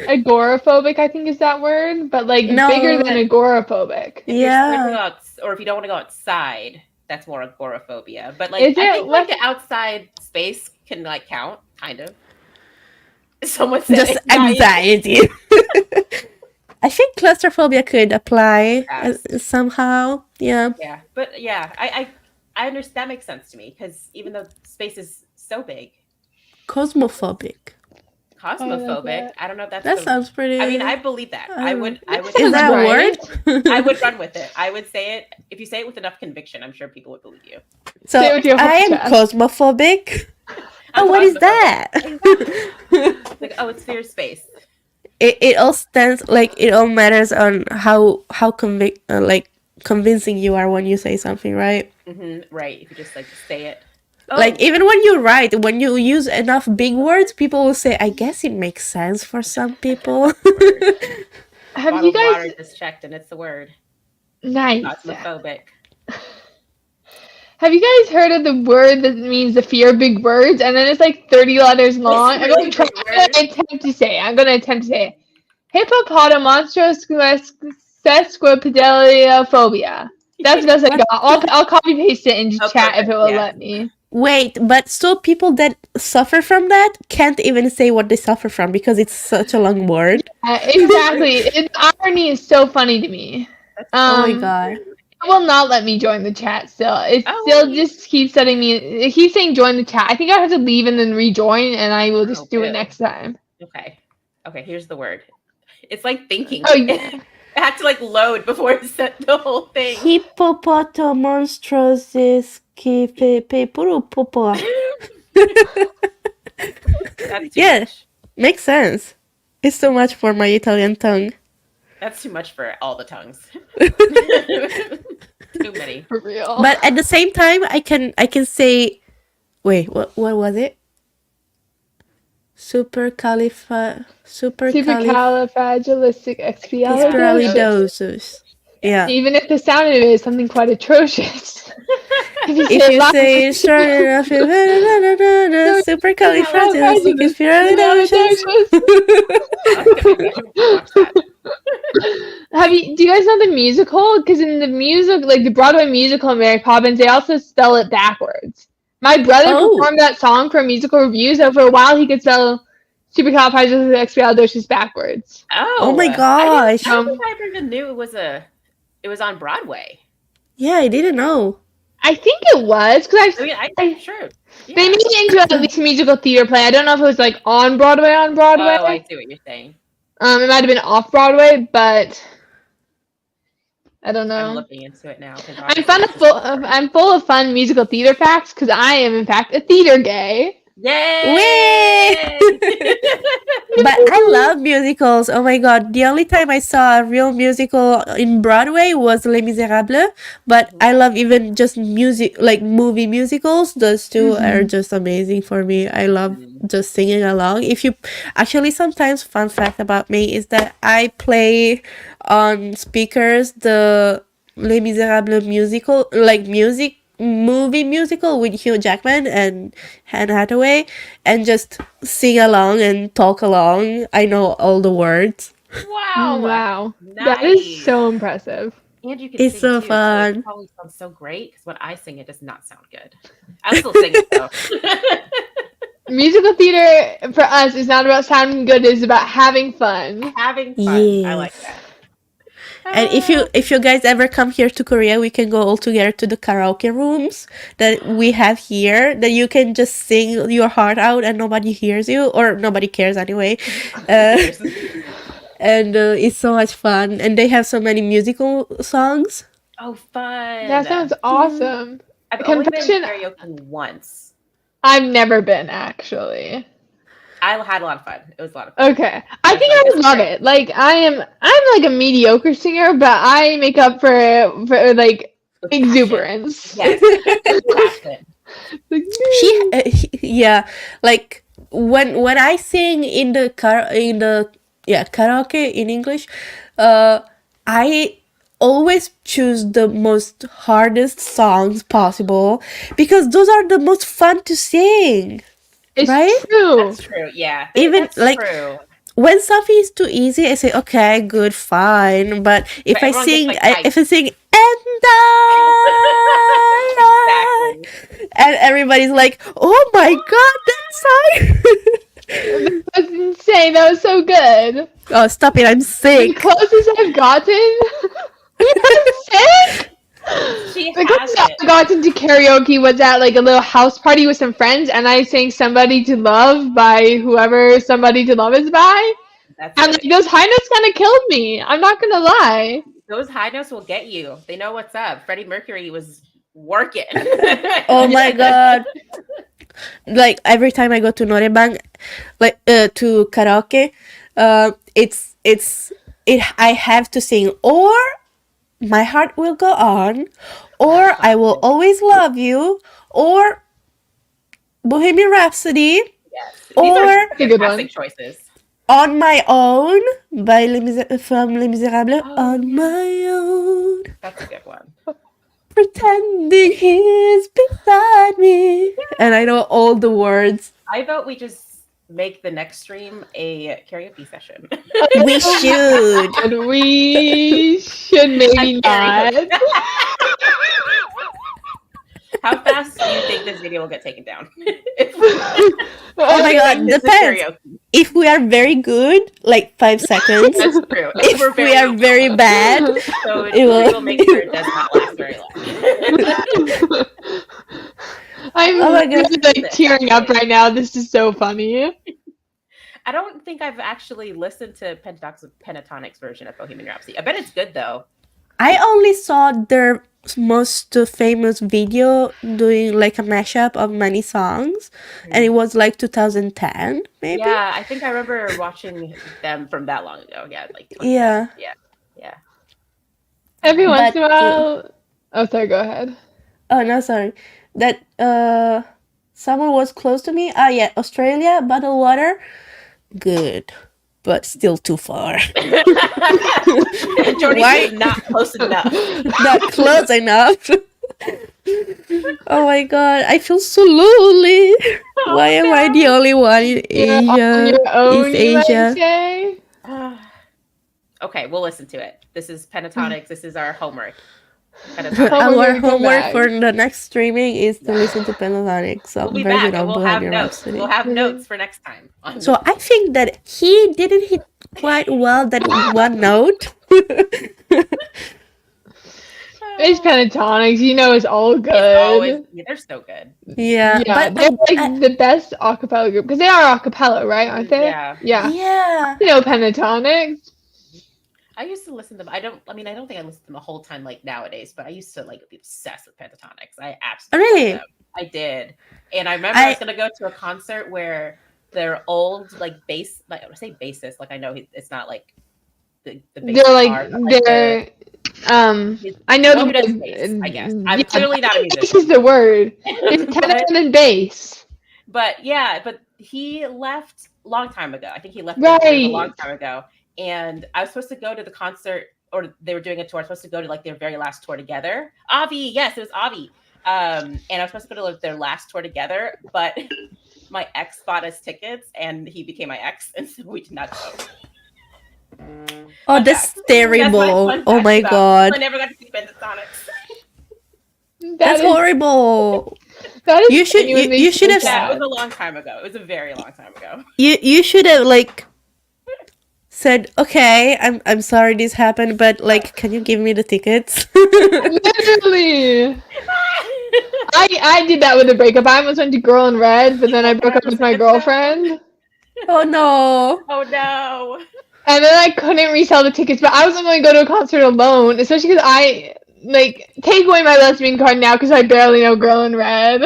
Agoraphobic, I think is that word, but like No. bigger than agoraphobic. If you're scared to go Yeah. or if you don't want to go outside, that's more agoraphobia. But like Is I it think like like- the outside space can like count, kind of. Someone said Just anxiety. I think claustrophobia could apply somehow. Yeah. Yeah, but yeah, I understand. That makes sense to me because even though space is so big, Cosmophobic. cosmophobic. I don't know if that's. That the- sounds pretty. I mean, I believe that. I would. Is that a Right. word? I would run with it. I would say it. If you say it with enough conviction, I'm sure people would believe you. So Say it with your I am chest. cosmophobic. I'm Oh, what is cosmophobic. that? Like, oh, it's fear of space. it all stands like it all matters on how convincing you are when you say something, right? Right. If you just like say it. Oh, Like even when you write, when you use enough big words, people will say, "I guess it makes sense for some people." Have bottled you guys water just checked, and it's the word nice? cosmophobic. Have you guys heard of the word that means the fear of big words, and then it's like 30 letters long? I'm really gonna big word. attempt to say it. I'm gonna attempt to say it. Hippopotamonstrosesquippedaliophobia. That's the best I got. I'll copy paste it in Oh, chat if perfect, it will yeah. let me. Wait, but so people that suffer from that can't even say what they suffer from because it's such a long word. Exactly. Irony is so funny to me. Oh my god. It will not let me join the chat still. It Oh, still really? just keeps setting me. It keeps saying join the chat. I think I have to leave and then rejoin, and I will just do it ew. next time. Okay. Okay. Here's the word. It's like thinking. Oh, yeah. I had to like load before it said the whole thing. Hippopotamonstrosesquippedaliophobia. That's too Yeah. much. Makes sense. It's too much for my Italian tongue. That's too much for all the tongues. Too many. For real. But at the same time, I can say, wait, what was it? Supercalifragilisticexpialidocious. Yeah. Even if the sound of it is something quite atrocious. If you If say it you loud, say it's strong enough, supercalifragilisticexpialidocious. Watch that. Do you guys know the musical? Because in the music, like the Broadway musical Mary Poppins, they also spell it backwards. My brother Oh. performed that song for musical reviews, so for a while he could spell supercalifragilisticexpialidocious backwards. Oh my I gosh. don't think I even knew it was on Broadway. Yeah, I didn't know. I think it was because I mean, I'm sure. they made it into at least a musical theater play. I don't know if it was like on Broadway. Oh, I see what you're saying. It might have been off Broadway, but I don't know. I'm looking into it now. 'cause I'm full of fun musical theater facts because I am in fact a theater gay. Yay! But I love musicals. Oh my god. The only time I saw a real musical in Broadway was Les Miserables. But I love even just music, like movie musicals. Those two are just amazing for me. I love just singing along. Actually, sometimes, fun fact about me is that I play on speakers the Les Miserables musical, like movie musical with Hugh Jackman and Anne Hathaway, and just sing along and talk along. I know all the words. Wow. Nice. That is so impressive. And you can It's sing so too, fun. it probably sounds so great because when I sing, it does not sound good. I'll still sing it though. Musical theater for us is not about sounding good, it's about having fun. Having fun. I like Yes. that. And if you guys ever come here to Korea, we can go all together to the karaoke rooms that we have here, that you can just sing your heart out and nobody hears you, or nobody cares anyway. And it's so much fun, and they have so many musical songs. Oh, fun. That sounds awesome. I've only been Confession- karaoke once. I've never been actually. I had a lot of fun. It was a lot of fun. Okay. I think I would love it. Like I'm like a mediocre singer, but I make up for like With exuberance. Yes. Passion. Yeah, like when I sing in the karaoke in English, I always choose the most hardest songs possible because those are the most fun to sing. It's Right? true. That's true. Yeah. Even, That's like, true. When something is too easy, I say okay, good, fine. But if But I everyone gets, sing, like, if I sing and Exactly. and everybody's like, oh my god, that song. That's insane. That was so good. Oh, stop it! I'm The sick. closest I've gotten. I'm sick. She The has closest it. I've gotten to karaoke was at like a little house party with some friends, and I sang "Somebody to Love" by whoever "Somebody to Love" is by. That's And it. like those high notes kind of killed me. I'm not gonna lie. Those high notes will get you. They know what's up. Freddie Mercury was working. Oh my god! Like every time I go to Norebang, like to karaoke, I have to sing or "My Heart Will Go On," or "I Will Always Love You," or "Bohemian Rhapsody," Yes. These Or- are A good fantastic one. choices. "On My Own" by from Les Miserables. Oh, On my own, That's a good one. pretending he's beside me, and I know all the words. I vote we just make the next stream a karaoke session. We should. And we should maybe I'm not. How fast do you think this video will get taken down? Oh my god, This is depends. karaoke. If we are very good, like 5 seconds. That's true. If we're we are very bad, so it we will- will make sure it does not last very long. I'm Oh my God. really like tearing up right now. This is so funny. I don't think I've actually listened to Pentatonic's version of Bohemian Rhapsody. I bet it's good though. I only saw their most famous video doing like a mashup of many songs, and it was like 2010, maybe. Yeah, I think I remember watching them from that long ago. Yeah, like 2010. Yeah. Yeah. Yeah. Every once in a But, while. Oh, sorry. Go ahead. oh no, sorry. That someone was close to me. Ah, yeah, Australia, bottled water. Good, but still too far. Jordy's Why? not close enough. Not close enough. Oh my god, I feel so lonely. Why am I the only one in You're on Asia? your own, East you might Asia. say. Okay, we'll listen to it. This is Pentatonics. This is our homework. Homework Our when we come homework back. for the next streaming is to listen to Pentatonic, so We'll be version back and of we'll have Bohemian notes. Rhapsody. We'll have notes for next time. So I think that he didn't hit quite well that one note. It's Pentatonics. You know, it's all good. It's always, yeah, they're so good. Yeah, Yeah, but they're like the best acapella group because they are acapella, right? Aren't they? Yeah. Yeah. yeah. You know, Pentatonics. I used to listen to them. I don't think I listened to them the whole time like nowadays, but I used to like be obsessed with Pentatonics. I absolutely Really? loved them. I did. And I remember I was gonna go to a concert where their old like bass, like I would say bassist, like I know it's not like the bass They're like guitar, but, they're I know one who does the bass, I guess. I'm clearly not a Bass musician. is the word. It's tenor and bass. But yeah, but he left a long time ago. I think he left Right. a long time ago. And I was supposed to go to the concert, or they were doing a tour. I was supposed to go to like their very last tour together. Avi, yes, it was Avi. And I was supposed to go to like, their last tour together, but my ex bought us tickets and he became my ex, and so we did not go. Oh, that's terrible. Oh my god. I never got to see Pentatonics. That's horrible. That is You should have Yeah, it was a long time ago. It was a very long time ago. you should have like said, okay, I'm sorry this happened, but like, can you give me the tickets? Literally. I did that with a breakup. I almost went to Girl in Red, but then I broke up with my girlfriend. Oh no. Oh no. And then I couldn't resell the tickets, but I wasn't going to go to a concert alone, especially because I, like, take away my lesbian card now because I barely know Girl in Red.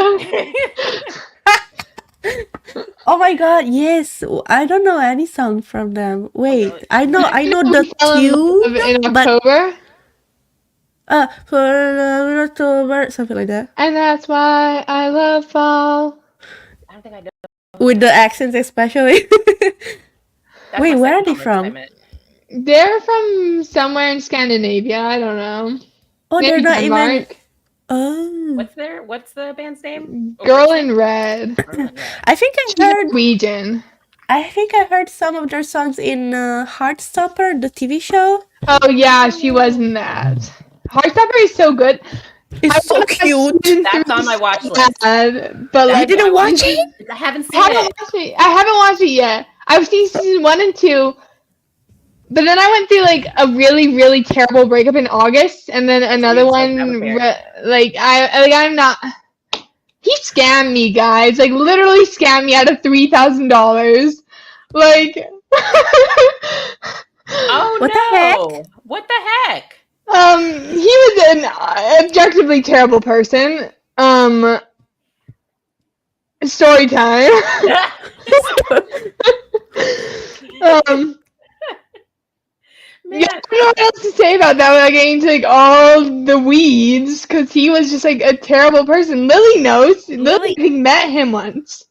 Oh my god, yes. I don't know any song from them. Wait, really? I know the Fell in love tune, in but October. for October, something like that. And that's why I love fall. I don't think I know. With the accents especially. That's Wait, my where are second they homework from? assignment. They're from somewhere in Scandinavia. I don't know. Oh, they're Maybe not even. Denmark. Oh. What's the band's name? Girl in Red. I think Norwegian. I heard some of their songs in Heartstopper, the TV show. Oh yeah, she was in that. Heartstopper is so good. It's so cute. That's on my watch list. But You like, didn't watch it? I haven't seen it. I haven't watched it yet. I've seen season 1 and 2, but then I went through like a really, really terrible breakup in August, and then another so one. unfair. I'm not. He scammed me, guys. Like literally scammed me out of $3,000. Like. Oh What no! the heck? What the heck? He was an objectively terrible person. Story time. Man, Yeah, I don't know what else to say about that without getting into like all the weeds, because he was just like a terrible person. Lily knows. Lily, I think, met him once.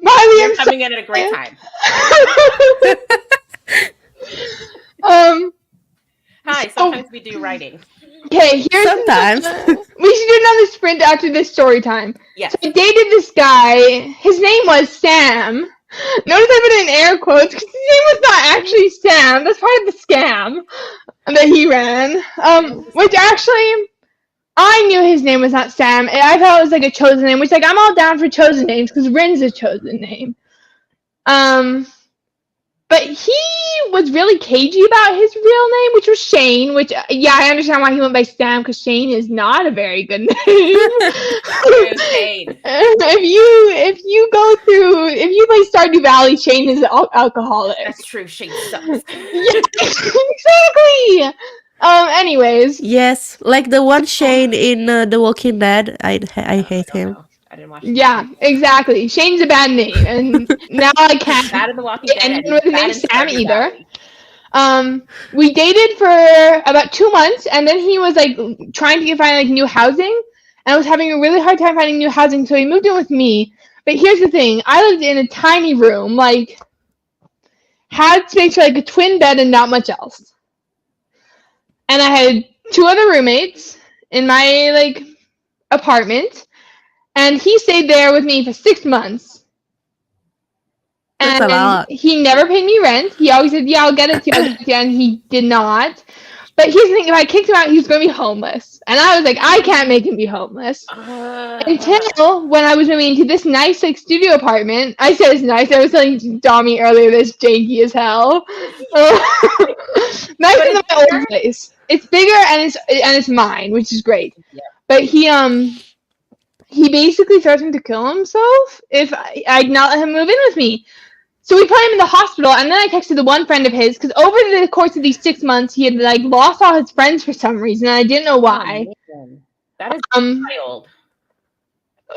Miley, you're I'm coming in at a great time. Hi, sometimes we do writing. Okay, here's Sometimes. we should do another sprint after this story time. Yes. So I dated this guy. His name was Sam. Notice I put it in air quotes because his name was not actually Sam. That's part of the scam that he ran. Which actually, I knew his name was not Sam, and I thought it was like a chosen name. Which, like, I'm all down for chosen names because Rin's a chosen name. But he was really cagey about his real name, which was Shane. Which, yeah, I understand why he went by Sam because Shane is not a very good name. Shane. If you play Stardew Valley, Shane is alcoholic. That's true. Shane sucks. Yeah, exactly. Anyways. Yes, like the one Shane in The Walking Dead. I hate him. I didn't watch it. Yeah, exactly. Shane's a bad name, and now I can't Bad in The Walking get Dead. anyone with the bad name in Sam Stardew either. Valley. We dated for about 2 months, and then he was like trying to find like new housing, and I was having a really hard time finding new housing, so he moved in with me. But here's the thing: I lived in a tiny room, like had space for like a twin bed and not much else. And I had 2 other roommates in my like apartment, and he stayed there with me for 6 months. That's a lot. He never paid me rent. He always said, "Yeah, I'll get it to you," and he did not. But here's the thing: if I kicked him out, he was going to be homeless, and I was like, I can't make him be homeless. Until when I was moving into this nice like studio apartment. I said it's nice. I was telling Dami earlier, this janky as hell. Nicer than my old place. It's bigger and it's mine, which is great. Yeah. But he basically threatened to kill himself if I'd not let him move in with me. So we put him in the hospital, and then I texted the one friend of his, because over the course of these 6 months, he had like lost all his friends for some reason, and I didn't know why. Oh, that is wild.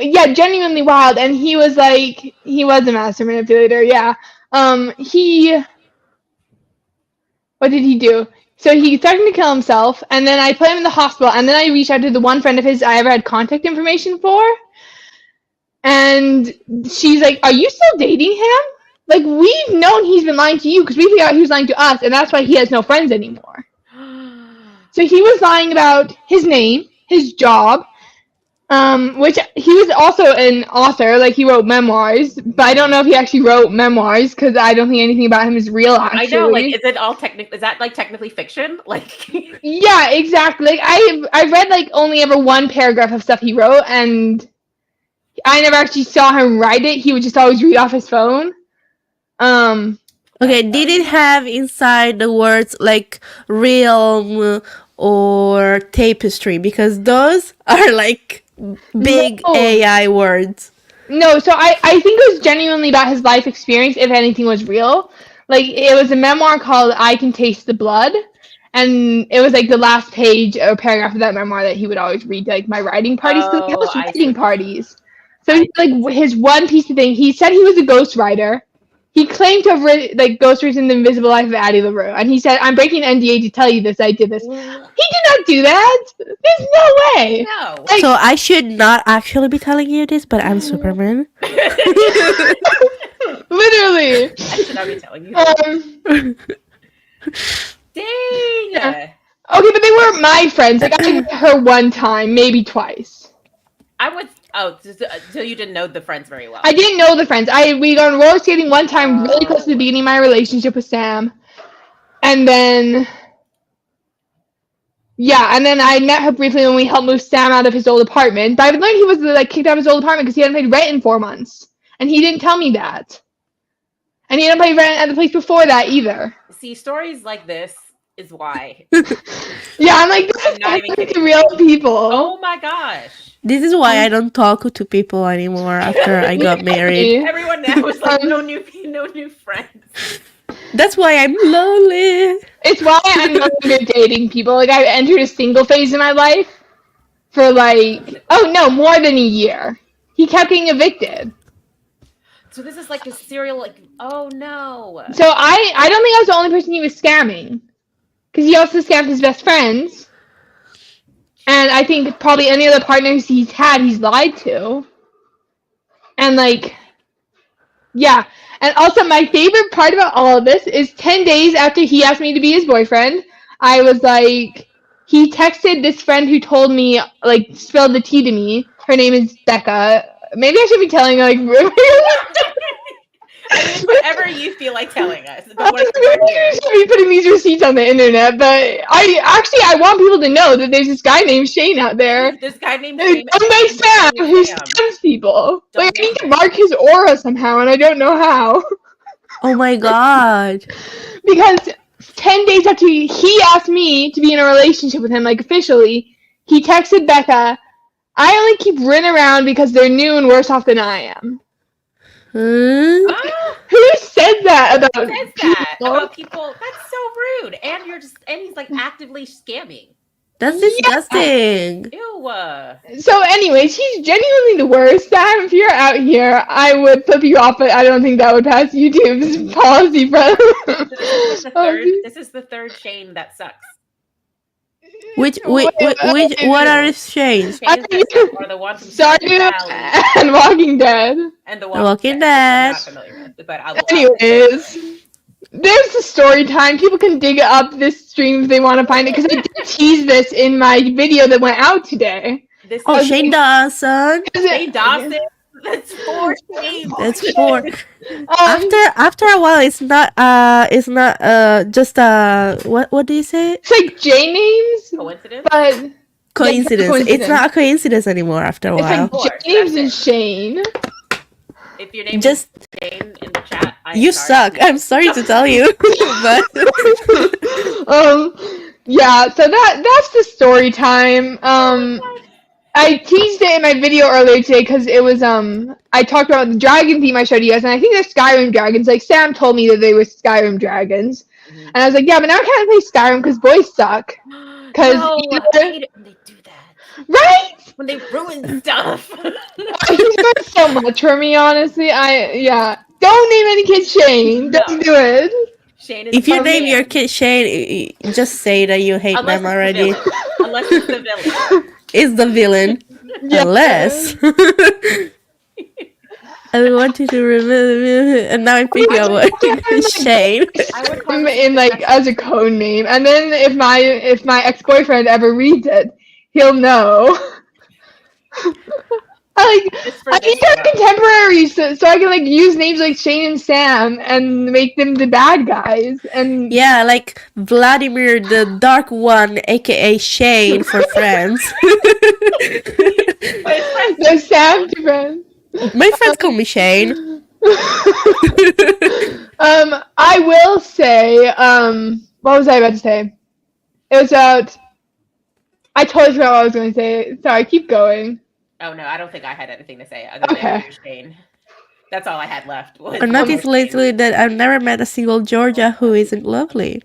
Yeah, genuinely wild. And he was a master manipulator. Yeah. What did he do? So he threatened to kill himself, and then I put him in the hospital, and then I reached out to the one friend of his I ever had contact information for, and she's like, "Are you still dating him? Like, we've known he's been lying to you because we figured out he was lying to us, and that's why he has no friends anymore." So he was lying about his name, his job, which he was also an author, like he wrote memoirs, but I don't know if he actually wrote memoirs because I don't think anything about him is real. Actually, I know, like, is it all is that like technically fiction? Like, yeah, exactly. Like I read like only ever one paragraph of stuff he wrote, and I never actually saw him write it. He would just always read off his phone. Okay, did it have inside the words like realm or tapestry? Because those are like big No. AI words. No, so I think it was genuinely about his life experience, if anything was real. Like, it was a memoir called I Can Taste the Blood, and it was like the last page or paragraph of that memoir that he would always read to, like, my writing parties, because he hosts writing parties. So, like, his one piece of thing, he said he was a ghostwriter. He claimed to have ghostwritten The Invisible Life of Addie LaRue, and he said, "I'm breaking NDA to tell you this, I did this." He did not do that! There's no way! no. Like, So I should not actually be telling you this, but I'm Superman. literally! I should not be telling you. Dang. Yeah. Okay, but they weren't my friends. Like, I met her one time, maybe twice. I was. Oh, so you didn't know the friends very well. I didn't know the friends. We got on roller skating one time, really close to the beginning of my relationship with Sam, and then I met her briefly when we helped move Sam out of his old apartment. But I learned he was like kicked out of his old apartment because he hadn't paid rent in 4 months, and he didn't tell me that. And he hadn't paid rent at the place before that either. See, stories like this is why. Yeah, I'm like, this is not even happening to kidding. real people. Oh my gosh. This is why I don't talk to people anymore after I got married. Everyone now is like, no new friends. That's why I'm lonely. It's why I'm no longer dating people. Like, I entered a single phase in my life for like, more than a year. He kept getting evicted. So this is like a serial, like, oh no. So I don't think I was the only person he was scamming. Because he also scammed his best friends. And I think probably any other partners he's had, he's lied to. And like, yeah. And also my favorite part about all of this is 10 days after he asked me to be his boyfriend, I was like, he texted this friend who told me, like, spilled the tea to me. Her name is Becca. Maybe I should be telling, like, whatever you feel like telling us. I should be putting these receipts on the internet, but I want people to know that there's this guy named Shane out there. This guy named Shane. Done by Sam, who scams people. Like, I need to mark his aura somehow, and I don't know how. Oh my god. Because 10 days after he asked me to be in a relationship with him, like, officially, he texted Becca, "I only keep Rin around because they're new and worse off than I am." Who said that about people? About people? That's so rude. And he's like actively scamming. That's disgusting. Ew. So, anyways, he's genuinely the worst. Sam, if you're out here, I would flip you off, but I don't think that would pass YouTube's policy, bro. This is the third Shane that sucks. What are the shades? Shane's that suck are the one from Stardew Stardew Valley and Walking Dead. and the Walking Dead. Dead. I'm not familiar with, but I will. Anyways, there's the story time. People can dig up this stream if they want to find it, because I did tease this in my video that went out today. This Oh, is Shane Dawson. Shane Dawson. That's 4 Shanes. That's 4. Um, After a while, it's not just what do you say? it's like J names, Coincidence. but Coincidence. coincidence. It's not a coincidence anymore after a it's while. like J names and Shane. If your name Just is Shane in the chat, I'm you sorry. suck. I'm sorry to tell you, but Yeah. So that's the story time. I teased it in my video earlier today because it was I talked about the dragon theme I showed you guys, and I think they're Skyrim dragons. Like Sam told me that they were Skyrim dragons, Mhm. and I was like, yeah, but now I can't play Skyrim because boys suck. 'Cause no, you- I hate it when they do that. Right? When they ruin stuff. He's doing so much for me, honestly. Don't name any kid Shane. Don't do it. Shane is if you a name man. your kid Shane, just say that you hate Unless them it's the already. villain. Unless it's the villain. It's the villain, Yeah. unless. I want you to remember, and now I'm thinking of what Shane. I would call I'm this in like as a code name, and then if my ex-boyfriend ever reads it, he'll know. Just for I this think they're one. contemporaries, so I can like use names like Shane and Sam and make them the bad guys. And Yeah, like Vladimir the Dark One, aka Shane for friends. they're Sam friends. My friends call me Shane. I will say, what was I about to say? It was about. I totally forgot what I was going to say. Sorry, keep going. Oh no, I don't think I had anything to say other than Okay. Shane. That's all I had left. Was I noticed Shane. lately that I've never met a single Georgia who isn't lovely.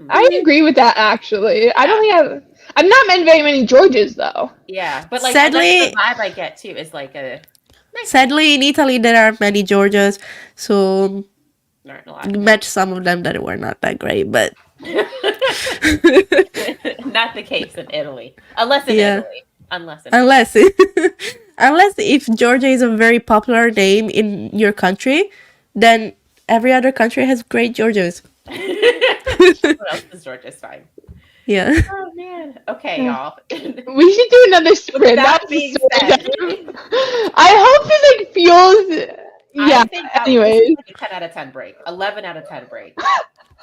I agree with that. Actually, I don't think I've not met very many Georges though. Yeah, but like Sadly- the vibe I get too is like a Sadly, in Italy there aren't many Georgias, so learn a lot. met some of them that were not that great, but Not the case in Italy, unless in Yeah. Italy. Unless in unless if Georgia is a very popular name in your country, then every other country has great Georgias. what else is Georgia's fine? Yeah. Oh man. Okay, y'all. We should do another sprint. that That's being the story said- time. I hope this like feels. Yeah. I think that Anyways, this is like a 10 out of 10 break. 11 out of 10 break.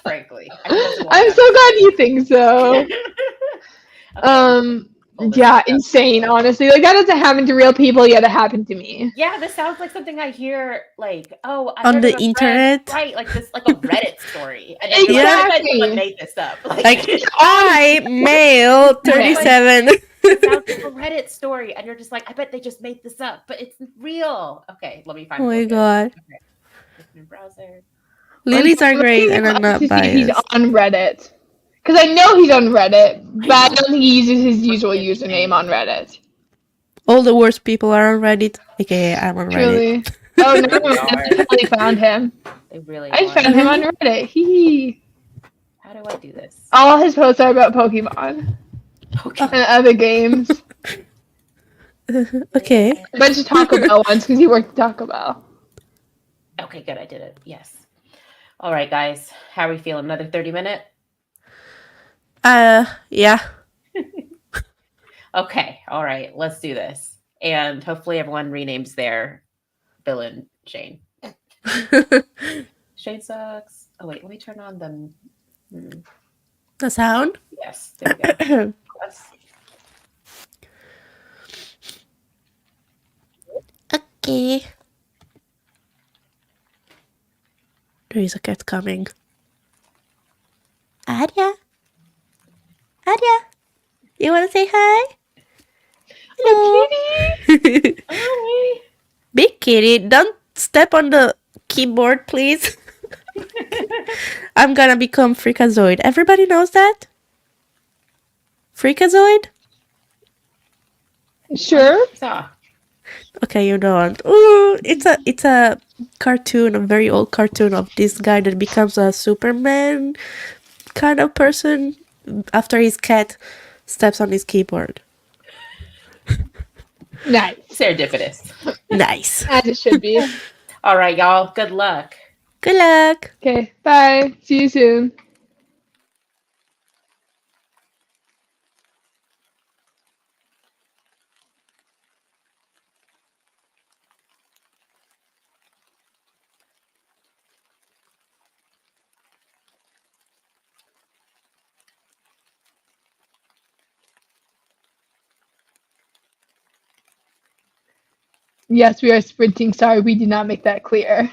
Frankly. I think that's a I'm lot so glad you think so. better. Okay. Yeah, insane. Honestly, like that doesn't happen to real people, yet it happened to me. Yeah, this sounds like something I hear like, oh, I've On never the read- internet? right? Like this, like a Reddit story. And then you're like, I bet someone made this up. Like I, male, 37. it sounds like a Reddit story, and you're just like, I bet they just made this up, but it's real. Okay, let me find. Oh my it. god. Open browser. Lilies are great and I'm not To see if he's biased. on Reddit. Because I know he's on Reddit, but I don't think he uses his usual username on Reddit. All the worst people are on Reddit, aka I'm on Reddit. Truly. Oh no, I definitely found him. They really. I are. found him on Reddit. Hee. How do I do this? All his posts are about Pokemon Okay. and other games. Okay. A bunch of Taco Bell ones because he worked at Taco Bell. Okay, good. I did it. Yes. All right, guys. How are we feeling? Another 30-minute? Yeah. Okay. All right. Let's do this. And hopefully everyone renames their villain Shane. Shane sucks. Oh, wait. Let me turn on them. The sound? Yes. There we go. Yes. Okay. There is a cat coming. Adia? Adia? You want to say hi? Hello. Hi. Big kitty, don't step on the keyboard, please. I'm gonna become Freakazoid. Everybody knows that? Freakazoid? Sure. So, Okay, you don't. Ooh, it's a cartoon, a very old cartoon of this guy that becomes a Superman kind of person after his cat steps on his keyboard. Nice. serendipitous. Nice. As it should be. All right, y'all. Good luck. Good luck. Okay. Bye. See you soon. Yes, we are sprinting. Sorry, we did not make that clear.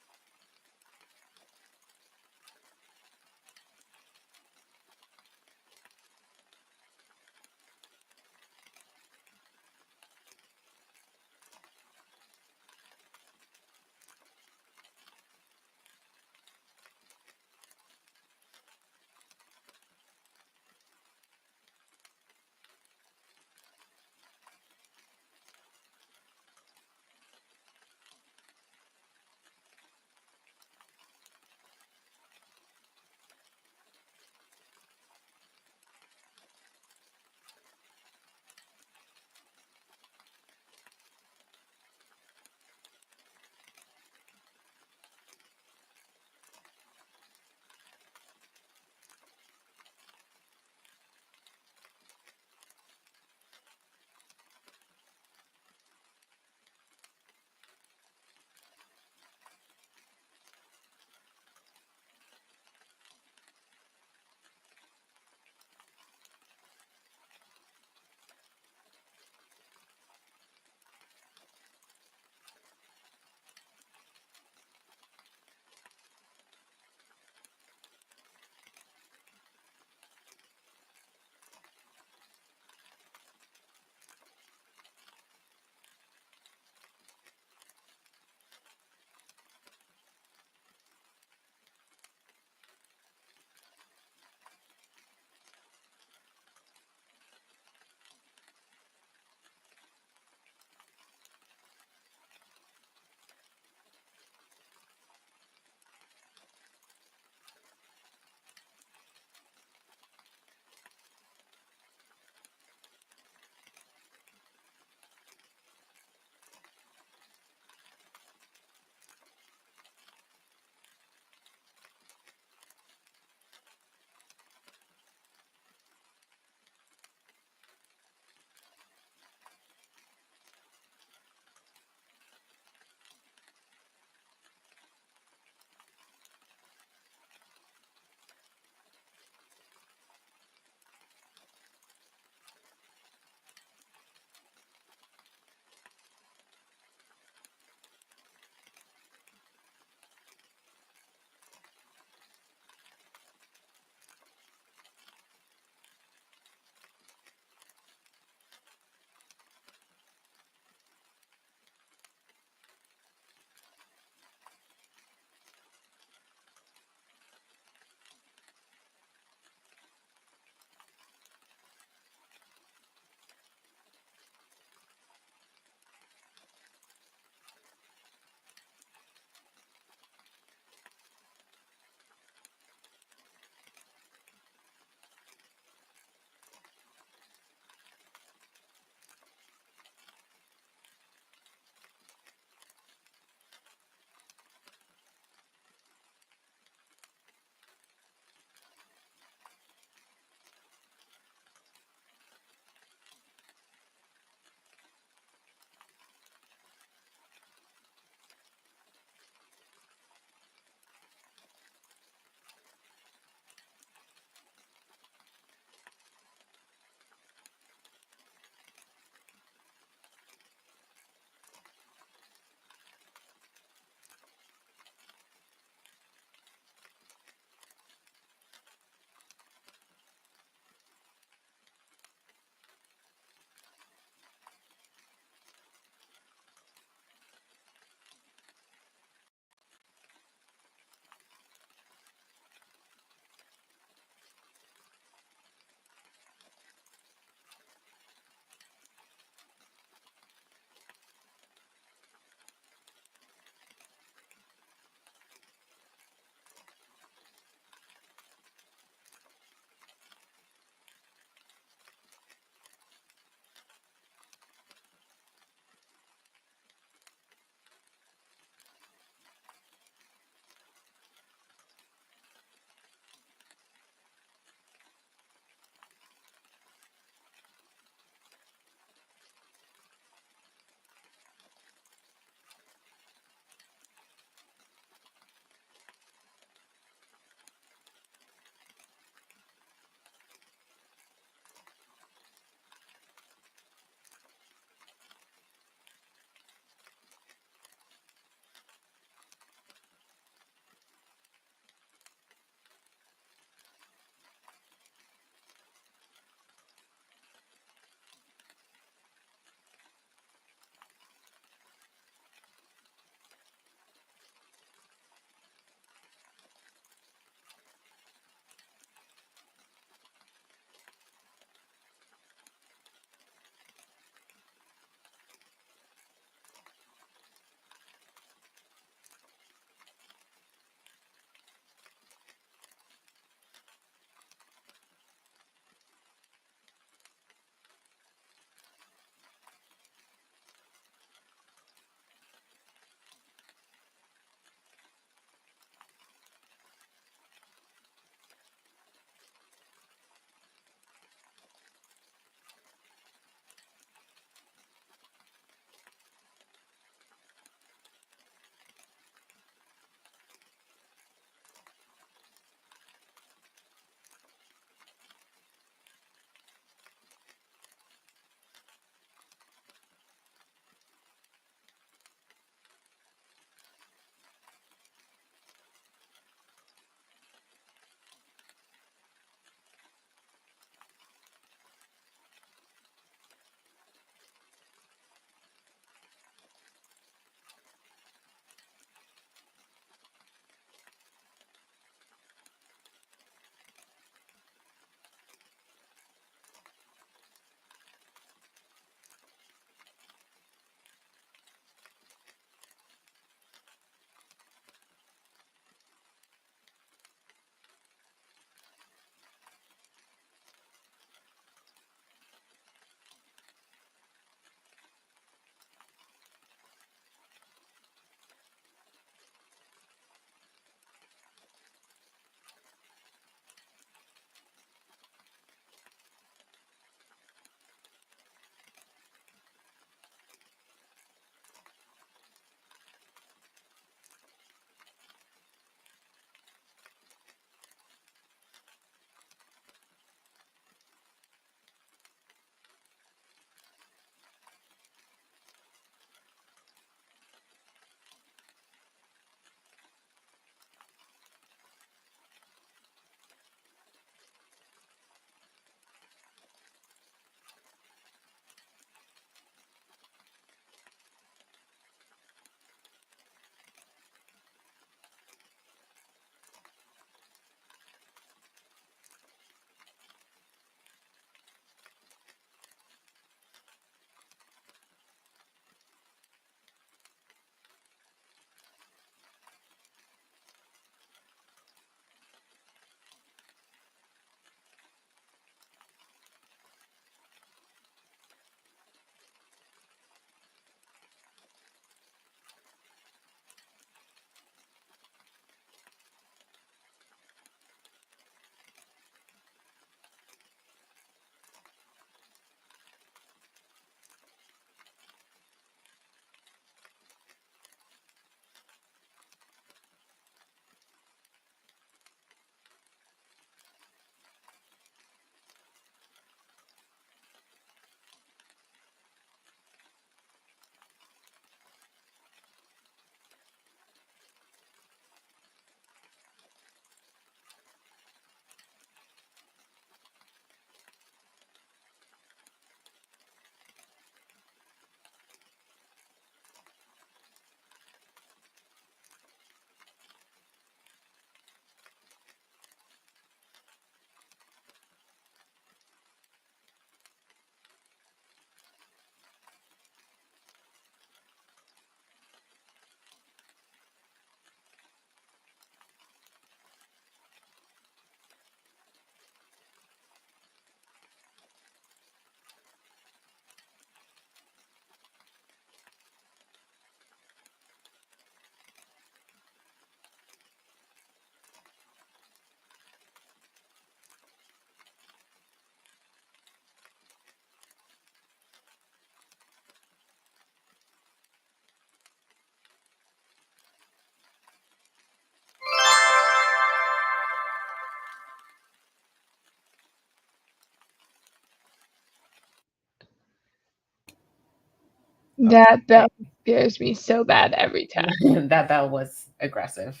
That bell scares me so bad every time. That bell was aggressive.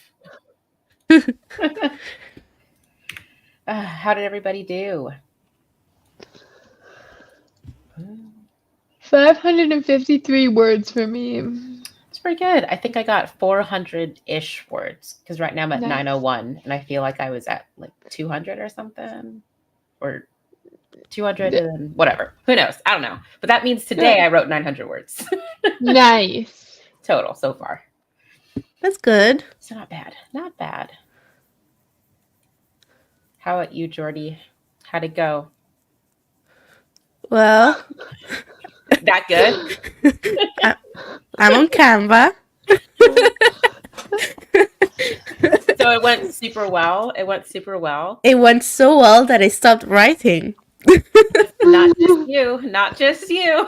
How did everybody do? 553 words for me. It's pretty good. I think I got 400-ish words because right now I'm at Nice. 901 and I feel like I was at like 200 or something, or 200 and whatever. Who knows? I don't know. But that means today I wrote 900 words Nice. total so far. That's good. So not bad. Not bad. How about you, Jordy? How'd it go? Well, That good? I'm on Canva. So it went super well. It went super well. It went so well that I stopped writing. Not just you. Not just you.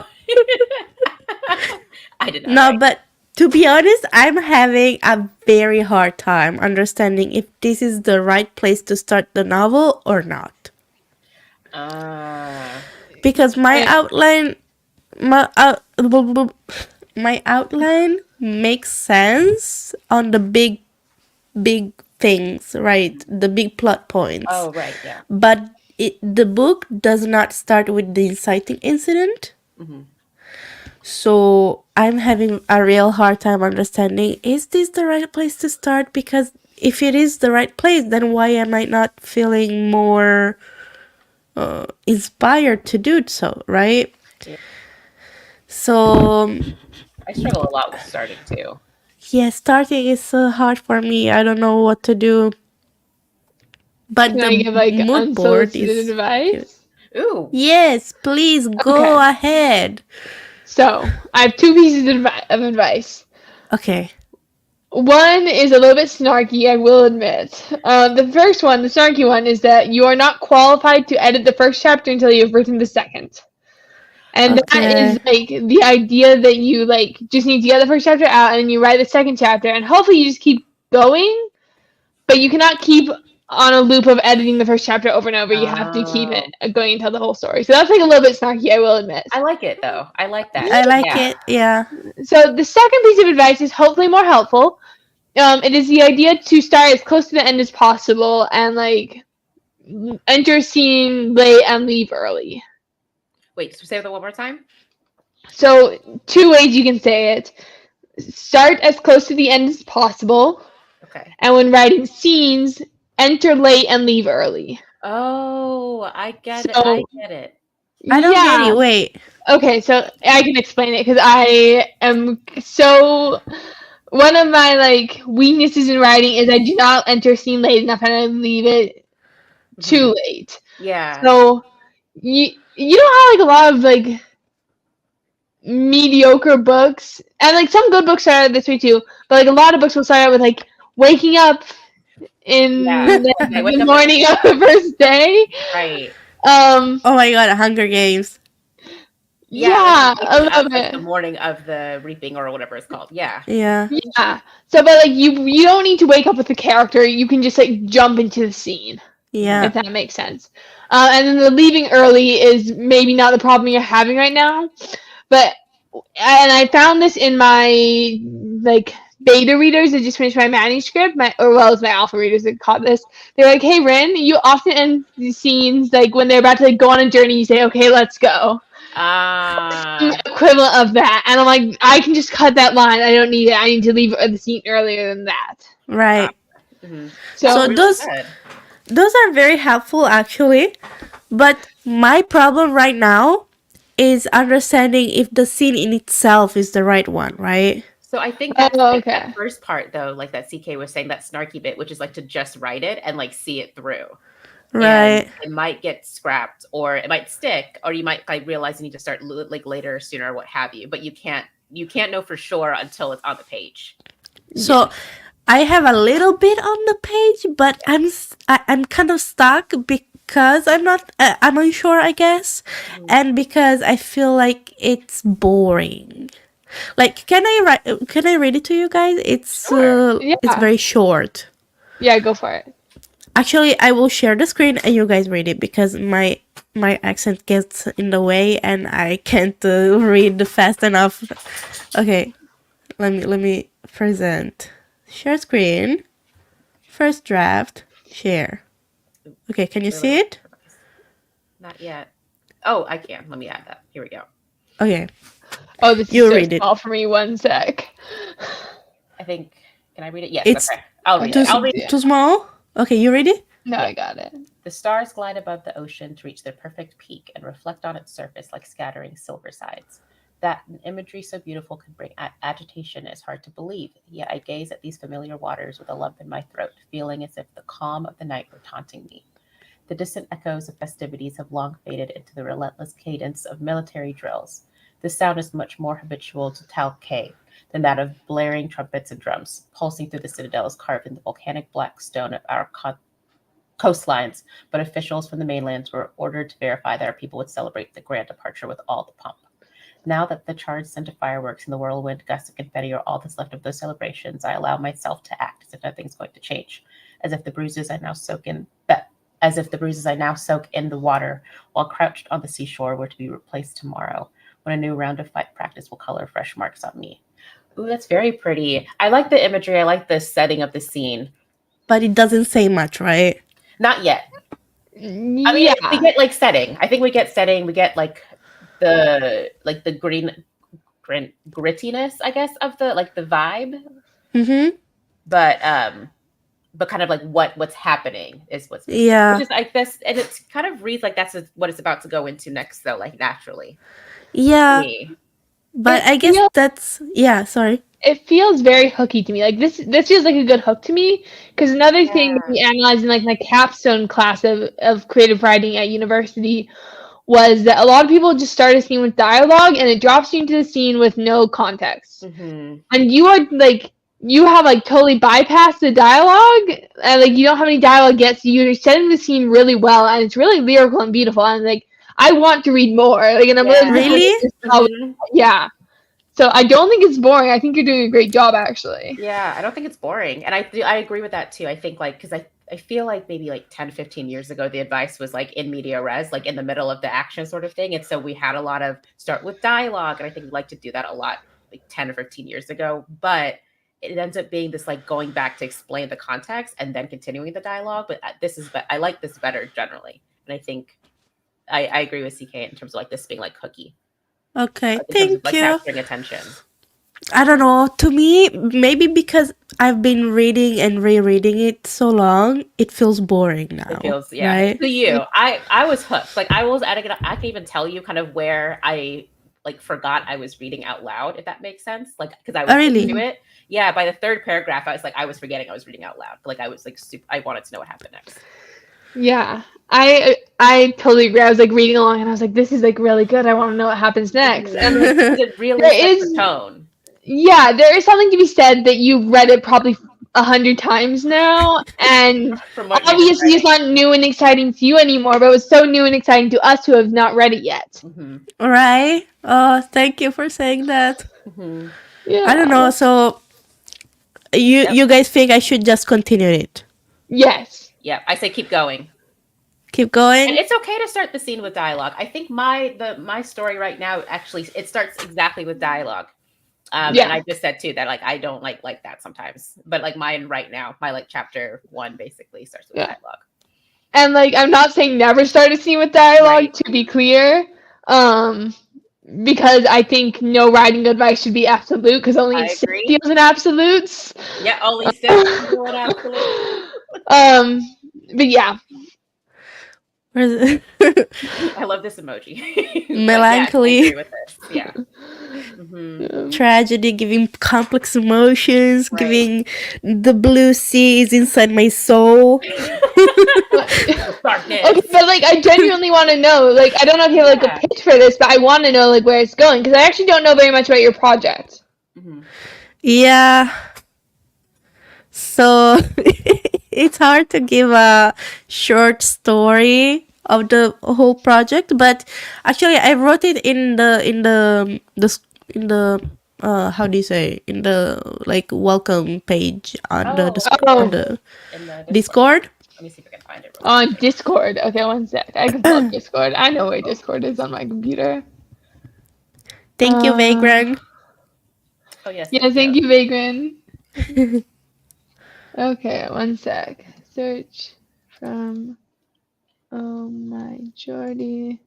I did not. No, write. but to be honest, I'm having a very hard time understanding if this is the right place to start the novel or not. Because my outline, my outline makes sense on the big things, right? The big plot points. Oh, right, yeah. But the book does not start with the inciting incident. Mhm. So I'm having a real hard time understanding, is this the right place to start? Because if it is the right place, then why am I not feeling more inspired to do so, right? Yeah. So I struggle a lot with starting too. yeah, starting is so hard for me. I don't know what to do. But Can the I give like mood board unsolicited is advice? Ooh. yes, please go Okay. ahead. So I have two pieces of advice. Okay. One is a little bit snarky, I will admit. The first one, the snarky one, is that you are not qualified to edit the first chapter until you've written the second. And that is like the idea that you like just need to get the first chapter out and then you write the second chapter and hopefully you just keep going, but you cannot keep on a loop of editing the first chapter over and over. You have to keep it going and tell the whole story. So that's like a little bit snarky, I will admit. I like it though. I like that. I like Yeah. it. Yeah. So the second piece of advice is hopefully more helpful. It is the idea to start as close to the end as possible and like enter a scene late and leave early. Wait, so say that one more time. So two ways you can say it. Start as close to the end as possible. Okay. And when writing scenes, enter late and leave early. Oh, I get it. So- I get it. I don't get it. Wait. Okay, so I can explain it because I am so. One of my like weaknesses in writing is I do not enter a scene late enough and I leave it too late. Yeah. So you know how like a lot of like mediocre books and like some good books start out this way too, but like a lot of books will start out with like waking up in Yeah. the, Okay, wake up morning of the first day. Right. Oh my god, Hunger Games. Yeah, like, a little like bit. the morning of the reaping or whatever it's called. Yeah. Yeah. Yeah. So, but like you don't need to wake up with the character. You can just like jump into the scene, Yeah. if that makes sense. And then the leaving early is maybe not the problem you're having right now, but and I found this in my like beta readers that just finished my manuscript, or well as my alpha readers that caught this. They're like, "Hey, Rin, you often end the scenes like when they're about to like go on a journey. You say, okay, let's go.' Equivalent of that, and I'm like, I can just cut that line. I don't need it. I need to leave the scene earlier than that. Right. Mhm. So Really those good. those are very helpful actually. But my problem right now is understanding if the scene in itself is the right one, right? So I think that's Oh, like, okay. that first part though, like that CK was saying, that snarky bit, which is like to just write it and like see it through. Right. And it might get scrapped or it might stick, or you might like realize you need to start like later or sooner or what have you. But you can't know for sure until it's on the page. So I have a little bit on the page, but I'm kind of stuck because I'm unsure, I guess, and because I feel like it's boring. Like, can I read it to you guys? It's Sure. Yeah. it's very short. Yeah, go for it. Actually, I will share the screen and you guys read it because my my accent gets in the way and I can't read fast enough. Okay, let me present. Share screen. First draft. Share. Okay, can you see it? Not yet. Oh, I can. Let me add that. Here we go. Okay. Oh, this You is so read it. small for me. 1 sec. I think. Can I read it? Yes. It's okay. I'll read Too, it. I'll read it. too small? Okay, you ready? No, I got it. The stars glide above the ocean to reach their perfect peak and reflect on its surface like scattering silver sides. That an imagery so beautiful could bring agitation is hard to believe, yet I gaze at these familiar waters with a lump in my throat, feeling as if the calm of the night were taunting me. The distant echoes of festivities have long faded into the relentless cadence of military drills. This sound is much more habitual to Tao-Ke than that of blaring trumpets and drums, pulsing through the citadels carved in the volcanic black stone of our coastlines, but officials from the mainlands were ordered to verify that our people would celebrate the grand departure with all the pomp. Now that the charged scent of fireworks and the whirlwind gusts of confetti are all that's left of those celebrations, I allow myself to act as if nothing's going to change, as if the bruises I now soak in the water while crouched on the seashore were to be replaced tomorrow, when a new round of fight practice will color fresh marks on me. Ooh, that's very pretty. I like the imagery. I like the setting of the scene. But it doesn't say much, right? Not yet. I mean, Yeah. we get like setting. I think we get setting. We get like the grittiness, I guess, of the vibe. Mm-hmm. But kind of like what's happening is what's missing. Yeah. Which is like this, and it kind of reads like that's what it's about to go into next, though, like naturally. Yeah. Me. But I guess that's sorry. It feels very hooky to me. Like this feels like a good hook to me. Because another thing that we analyzed in like my capstone class of creative writing at university was that a lot of people just start a scene with dialogue and it drops you into the scene with no context. Mm-hmm. And you have like totally bypassed the dialogue and like you don't have any dialogue yet, so you're setting the scene really well and it's really lyrical and beautiful and like I want to read more. Like and I'm Really? Yeah. So I don't think it's boring. I think you're doing a great job, actually. Yeah, I don't think it's boring. And I agree with that too. I think like, because I feel like maybe like 10, 15 years ago, the advice was like in media res, like in the middle of the action sort of thing. And so we had a lot of start with dialogue. And I think we like to do that a lot like 10 or 15 years ago. But it ends up being this like going back to explain the context and then continuing the dialogue. But I like this better generally. And I think I agree with CK in terms of like this being like hooky. Okay, Thank thank you. you. Capturing attention. I don't know. To me, maybe because I've been reading and rereading it so long, it feels boring now. It feels right? To you. I was hooked. Like I can even tell you kind of where I like forgot I was reading out loud, if that makes sense. Like because I was really? into it. Yeah, by the third paragraph, I was like, I was forgetting I was reading out loud. Like I was like I wanted to know what happened next. Yeah, I totally agree. I was like reading along, and I was like, "This is like really good. I want to know what happens next." And It really sets the tone. Yeah, there is something to be said that you've read it probably 100 times now, and obviously it's not new and exciting to you anymore. But it's so new and exciting to us who have not read it yet. Mm-hmm. Right? Oh, thank you for saying that. Mm-hmm. Yeah. I don't know. So you guys think I should just continue it? Yes. Yeah, I say keep going. Keep going. And it's okay to start the scene with dialogue. I think my story right now actually it starts exactly with dialogue. And I just said too that like I don't like that sometimes, but like mine right now, my like chapter 1 basically starts with dialogue. And like I'm not saying never start a scene with dialogue, to be clear, because I think no writing advice should be absolute because only six deals in absolutes. Yeah, only 6 deal in absolutes. But yeah. I love this emoji. Melancholy. I agree with this. Yeah. Mm-hmm. Tragedy, giving complex emotions, giving the blue sea is inside my soul. Darkness. Okay, but like I genuinely want to know, like I don't know if you have like a pitch for this, but I want to know like where it's going because I actually don't know very much about your project. Mm-hmm. Yeah. So it's hard to give a short story of the whole project, but actually I wrote it in the how do you say, in the like welcome page on the Discord. Discord. Let me see if I can find it. On Discord. Okay, one sec. I can pull up Discord. I know where Discord is on my computer. Thank you, Vagrant. Oh yes. Yeah, thank you, Vagrant. Okay, one sec. Search from Oh My Jordy.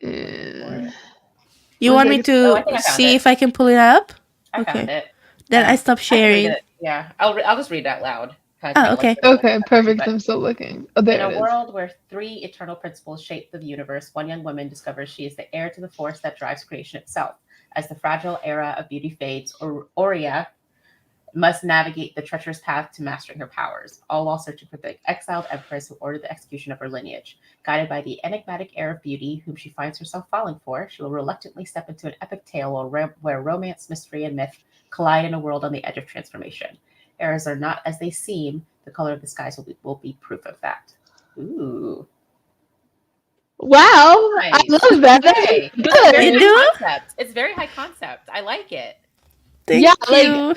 You One want me second. Oh, I to think I found see it. if I can pull it up? I found Okay. it. Then I stop I can read sharing. it. Yeah, I'll just read it out loud. Oh, okay. Okay, perfect. But I'm still looking. Oh, in there a it is. world where 3 eternal principles shape the universe, one young woman discovers she is the heir to the force that drives creation itself. As the fragile era of beauty fades, Aurea must navigate the treacherous path to mastering her powers, all while searching for the exiled empress who ordered the execution of her lineage. Guided by the enigmatic heir of beauty, whom she finds herself falling for, she will reluctantly step into an epic tale where romance, mystery, and myth collide in a world on the edge of transformation. Eras are not as they seem. The color of the skies will be proof of that. Ooh. Wow, Nice. I love that. That's Hey, good. it's very You do? high concept. It's very high concept. I like it. Thank Yeah, like- you.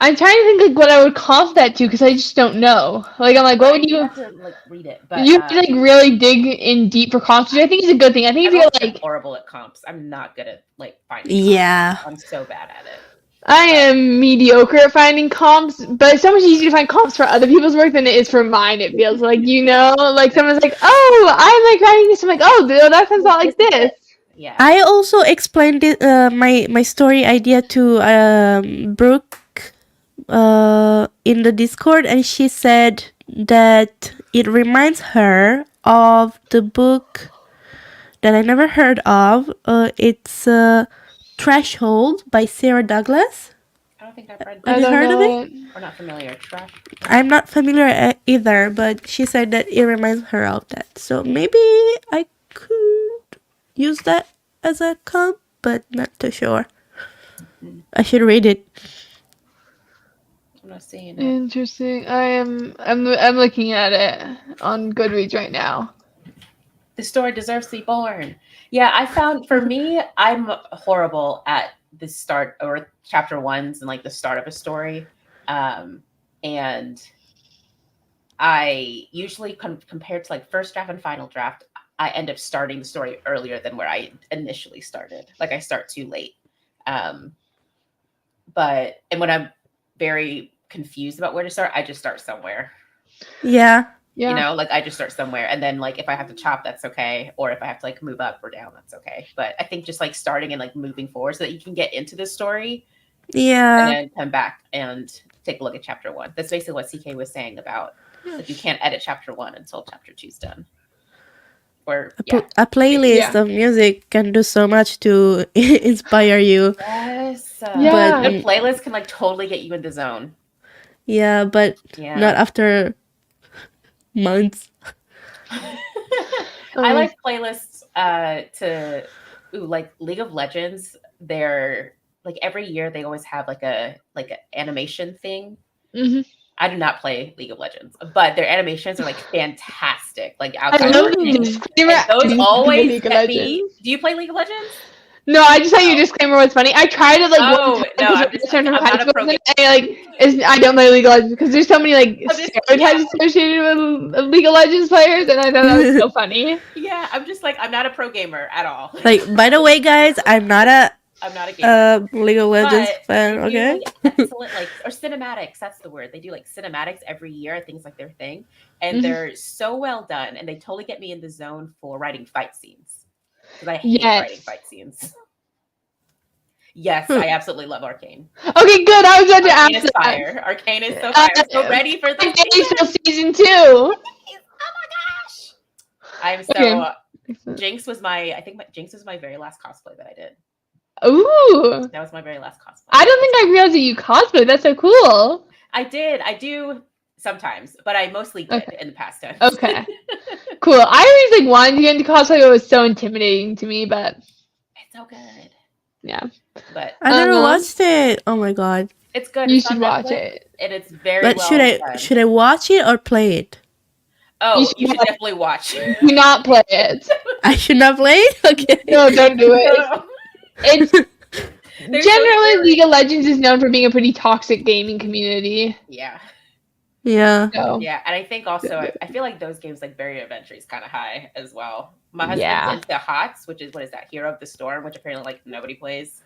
I'm trying to think like what I would comp that to because I just don't know. Like I'm like, what would You you? have to like read it, but You have to like really dig in deep for comps, which I think is a good thing. I think if I'm you're also like, horrible at comps. I'm not good at like finding. Yeah. Comps. I'm so bad at it. I am mediocre at finding comps, but it's so much easier to find comps for other people's work than it is for mine. It feels like, you know, like someone's like, oh, I'm like writing this. I'm like, oh, that sounds a lot like this. Yeah. I also explained it, my story idea to Brooke in the Discord, and she said that it reminds her of the book that I never heard of. It's Threshold by Sarah Douglas. I don't think I've read Have I you don't heard of know it? We're not familiar. Trash. I'm not familiar either, but she said that it reminds her of that. So maybe I could use that as a comp, but not too sure. I should read it. I'm not seeing it. Interesting. I'm looking at it on Goodreads right now. The story deserves to be born. Yeah, I found for me, I'm horrible at the start or chapter ones and like the start of a story. And I usually compared to like first draft and final draft, I end up starting the story earlier than where I initially started. Like I start too late. And when I'm very confused about where to start, I just start somewhere. Yeah. Yeah. You know, like I just start somewhere, and then like if I have to chop, that's okay, or if I have to like move up or down, that's okay. But I think just like starting and like moving forward so that you can get into the story Yeah. and then come back and take a look at chapter 1. That's basically what CK was saying about like you can't edit chapter 1 until chapter 2's done. Or A playlist Yeah. of music can do so much to inspire you. yes, Yeah. the playlist can like totally get you in the zone. Yeah, but Yeah, not after months. I like playlists to like League of Legends. They're like every year they always have like an animation thing. Mhm. I do not play League of Legends, but their animations are like fantastic. Like I outside love of the the disclaimer. and those League always of get me. Legends. Do you play League of Legends? No, I just thought your disclaimer was funny. I tried it like Oh, one time no, because I'm I just turned like, from I'm high not a school pro and I don't play League of Legends because there's so many like I'm just- stereotypes associated with League of Legends players, and I thought that was so funny. Yeah, I'm just like I'm not a pro gamer at all. Like, by the way, guys, I'm not a I'm not a gamer. League of Legends But fan. they do Okay. excellent, like, or cinematics. That's the word. They do like cinematics every year. I think it's like their thing, and Mhm. they're so well done, and they totally get me in the zone for writing fight scenes because I hate Yes. writing fight scenes. Yes, I absolutely love Arcane. Okay, good. I was about to Arcane ask is that. fire. Arcane is so fire. I'm so ready for this. Arcane season. till season 2. Oh my gosh! I'm so Okay. Jinx was Jinx was my very last cosplay that I did. Ooh. That was my very last cosplay. I don't think I realized that you cosplay. That's so cool. I did. I do sometimes, but I mostly did in the past tense. Okay. Cool. I always like wanted to get into cosplay, but it was so intimidating to me, but It's so good. yeah. But I never Uh-huh. watched it. Oh my god. it's good. You It's on should watch Netflix, it. and it's very But well done. should I watch it or play it? Oh, You you should should watch- definitely watch. Do not play it. I should not play it? Okay. No, don't do it. It's They're so generally scary. League of Legends is known for being a pretty toxic gaming community. Yeah. Yeah. So Yeah, and I think also I feel like those games like Barrier of Entry is kind of high as well. My husband's yeah, into HOTS, which is what is that? Hero of the Storm, which apparently like nobody plays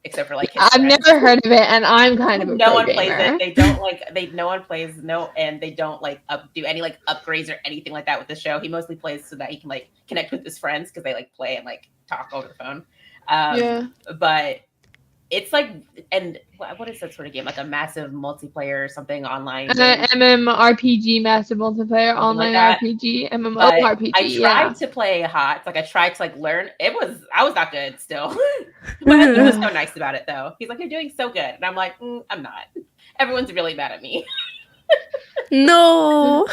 except for like his I've friends. never heard of it, and I'm kind of a No pro one plays it. gamer. They don't like no one plays no and they don't like do any like upgrades or anything like that with the show. He mostly plays so that he can like connect with his friends because they like play and like talk over the phone. Yeah. But it's like, and what is that sort of game? Like a massive multiplayer or something online game, MMORPG, massive multiplayer, something like online that. RPG, But MMORPG. I Yeah. tried to play HOTS. Like I tried to like learn. I was not good still. My husband was so nice about it though. He's like, "You're doing so good," and I'm like, "I'm not." Everyone's really mad at me. No.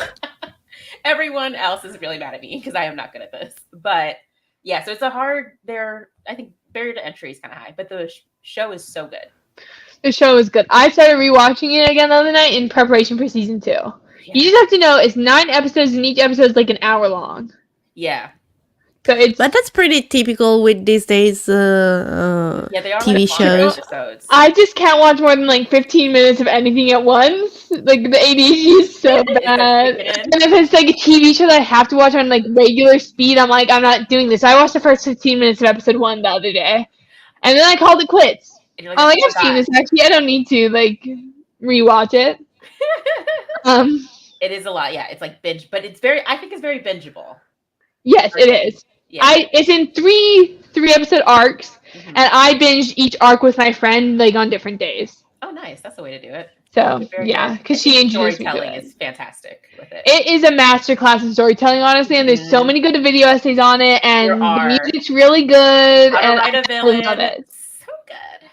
Everyone else is really mad at me because I am not good at this. But yeah, so it's a hard. I think barrier to entry is kind of high, but the show is so good. The show is good. I started rewatching it again the other night in preparation for season 2. Yeah. You just have to know it's 9 episodes, and each episode is like an hour long. Yeah. So it's. But that's pretty typical with these days Yeah, they are TV like longer shows. episodes. I just can't watch more than like 15 minutes of anything at once. Like the ADHD is so bad. kicking in. And if it's like a TV show that I have to watch on like regular speed, I'm like, I'm not doing this. I watched the first 15 minutes of episode 1 the other day, and then I called it quits. And you're I'm like, "Oh I've my seen God." this actually. I don't need to like rewatch it. It is a lot. Yeah, it's like binge, but I think it's very bingeable. Yes, it is. Yeah. It's in three episode arcs, Mhm. and I binged each arc with my friend like on different days. Oh, nice. That's the way to do it. So Very yeah, good. because she introduced me to Storytelling it. is fantastic with it. It is a masterclass in storytelling, honestly, and there's so many good video essays on it, and There the are. music's really good, How to and Write a I Villain. love it. So good.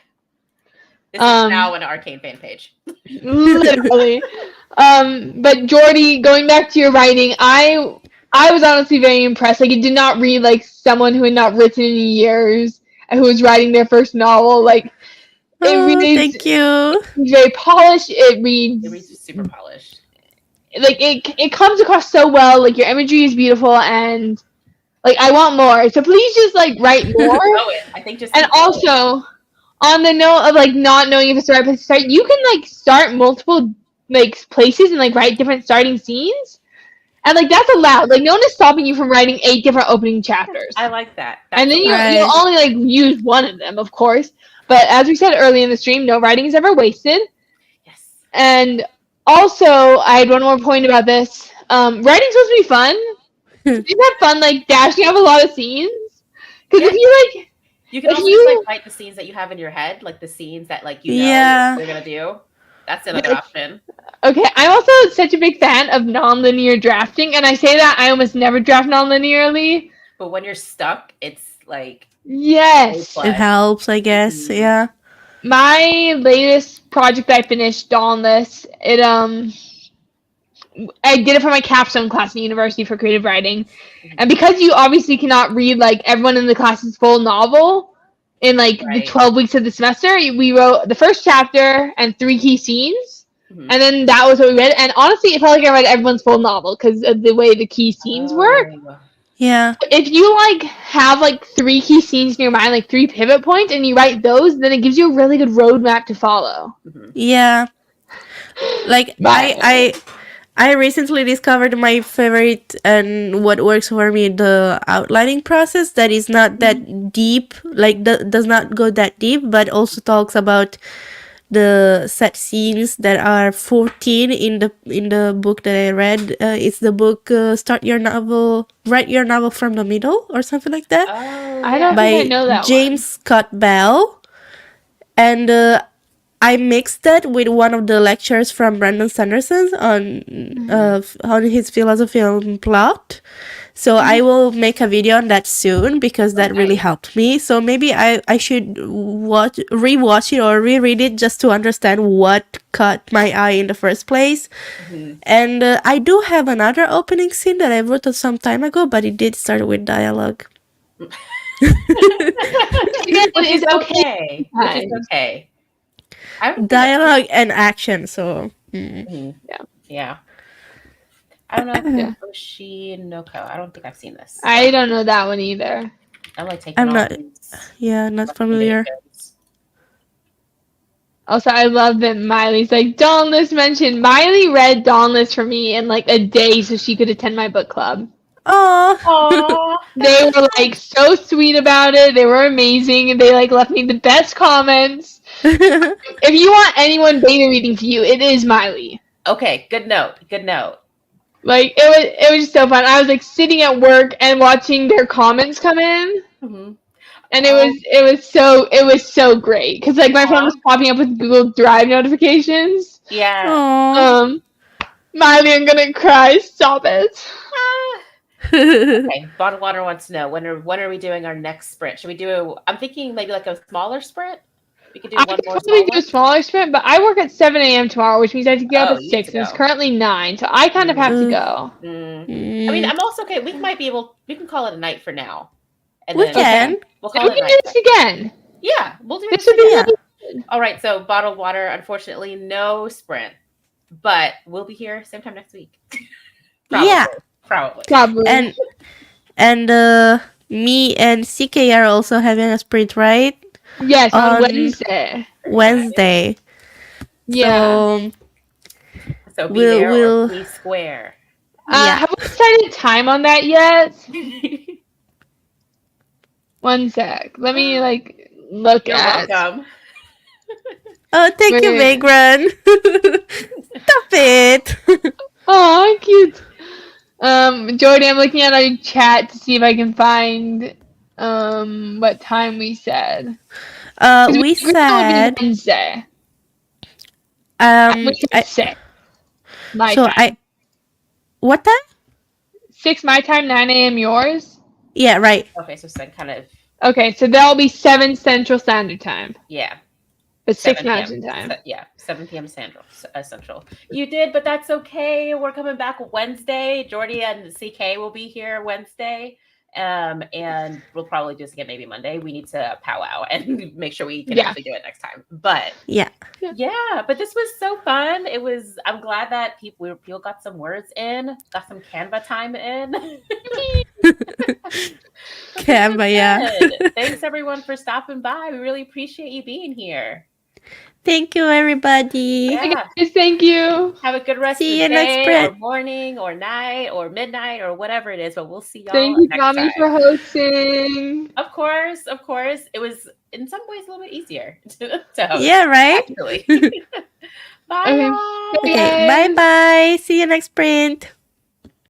This is now an Arcane fan page. Literally. But Jordy, going back to your writing, I was honestly very impressed. Like, it did not read like someone who had not written in years and who was writing their first novel. Like, it reads Thank you. very polished. It reads It reads super polished. like it comes across so well. Like, your imagery is beautiful, and like I want more. So please just like write more. I think just And also, on the note of like not knowing if it's the right place to start, you can like start multiple like places and like write different starting scenes, and like that's allowed. Like, no one is stopping you from writing 8 different opening chapters. I like that. And then you Right. only like use one of them, of course. But as we said early in the stream, no writing is ever wasted. Yes. And also, I had one more point about this. Writing's supposed to be fun. Isn't that fun? Like dashing up a lot of scenes. Because if you like. You can If also you- just like write the scenes that you have in your head, like the scenes that like you know Yeah. they're gonna do. That's another Yes. option. Okay, I'm also such a big fan of non-linear drafting, and I say that I almost never draft non-linearly. But when you're stuck, it's like Yes. Play. It helps, I guess. Mhm. Yeah. My latest project I finished on this, I did it for my capstone class in university for creative writing. And because you obviously cannot read like everyone in the class's full novel in like the Right. 12 weeks of the semester, we wrote the first chapter and 3 key scenes. Mhm. And then that was what we read. And honestly, it felt like I read everyone's full novel because of the way the key scenes work. Oh. Yeah. If you like have like 3 key scenes in your mind, like 3 pivot points, and you write those, then it gives you a really good roadmap to follow. Mhm. Yeah. Like But- I recently discovered my favorite and what works for me, the outlining process that is not that deep, like does not go that deep, but also talks about the set scenes that are 14 in the book that I read. It's the book Write Your Novel from the Middle or something like that. Oh, I don't By think I know that James Scott Bell. And I mixed that with one of the lectures from Brandon Sanderson on his philosophy on plot. So I will make a video on that soon because that really helped me. So maybe I should rewatch it or reread it just to understand what caught my eye in the first place. Mhm. And I do have another opening scene that I wrote some time ago, but it did start with dialogue. It's okay. Which is okay. I don't think Dialogue and action. So Mhm. Yeah. Yeah. I don't know. Yeah. Oshinoko. I don't think I've seen this. I don't know that one either. I'm like taking I'm all not- these yeah, not familiar. recommendations. Also, I love that Miley's like, Dawnless mentioned. Miley read Dawnless for me in like a day so she could attend my book club. Oh. Aw, They were like so sweet about it. They were amazing. And they like left me the best comments. If you want anyone beta reading for you, it is Miley. okay, good note. Good note. Like it was just so fun. I was like sitting at work and watching their comments come in. Hmm. And it was so great because like my phone was popping up with Google Drive notifications. Yeah. Oh. Miley, I'm gonna cry. Stop it. Ah. Okay. Bottled Water wants to know when are we doing our next sprint? Should we do? I'm thinking maybe like a smaller sprint. We could do I one could more probably small do a one. smaller sprint, but I work at 7 a.m. tomorrow, which means I have to get Oh, up at you 6, need to and it's go. currently 9, so I kind of have to Mm. go. Mm. Mm. I mean, I'm also okay. We might be able. We can call it a night for now. And We then can. we'll So call we it can night. do this again. Yeah, we'll do This it. would be Yeah. really All right. So Bottled Water, unfortunately, no sprint, but we'll be here same time next week. Yeah. Probably. probably. And me and CK are also having a sprint, right? Yes, on on- Wednesday. Wednesday. Yeah. So be We'll- there we'll- or be square. Yeah. Have we decided time on that yet? One sec. Let me like look You're at. welcome. Oh, thank you, Wait. Megran. Stop it. Oh, cute. Jordan, I'm looking at our chat to see if I can find what time we said. 'Cause We agreed it would be said Wednesday. We said 6. My so time. what time? 6 my time, 9 a.m. yours. Yeah, right. Okay, so kind of Okay, so that'll be 7 Central Standard Time, yeah. but 6 7 p.m. Mountain Time. Yeah, 7 p.m. Central. You did, but that's okay. We're coming back Wednesday. Jordy and CK will be here Wednesday. And we'll probably do this again maybe Monday. We need to powwow and make sure we can Yeah. actually do it next time. But Yeah. yeah, but this was so fun. It was. I'm glad that people got some words in, got some Canva time in. Canva, yeah. Good. Thanks everyone for stopping by. We really appreciate you being here. Thank you, everybody. Yeah. Guys, thank you. Have a good rest See of you the next day, sprint. or morning, or night, or midnight, or whatever it is. But we'll see y'all Thank you, next Tommy, time. for hosting. Of course. It was in some ways a little bit easier to host. Yeah, right? Actually. Bye. Okay. y'all. Okay, bye bye. See you next sprint.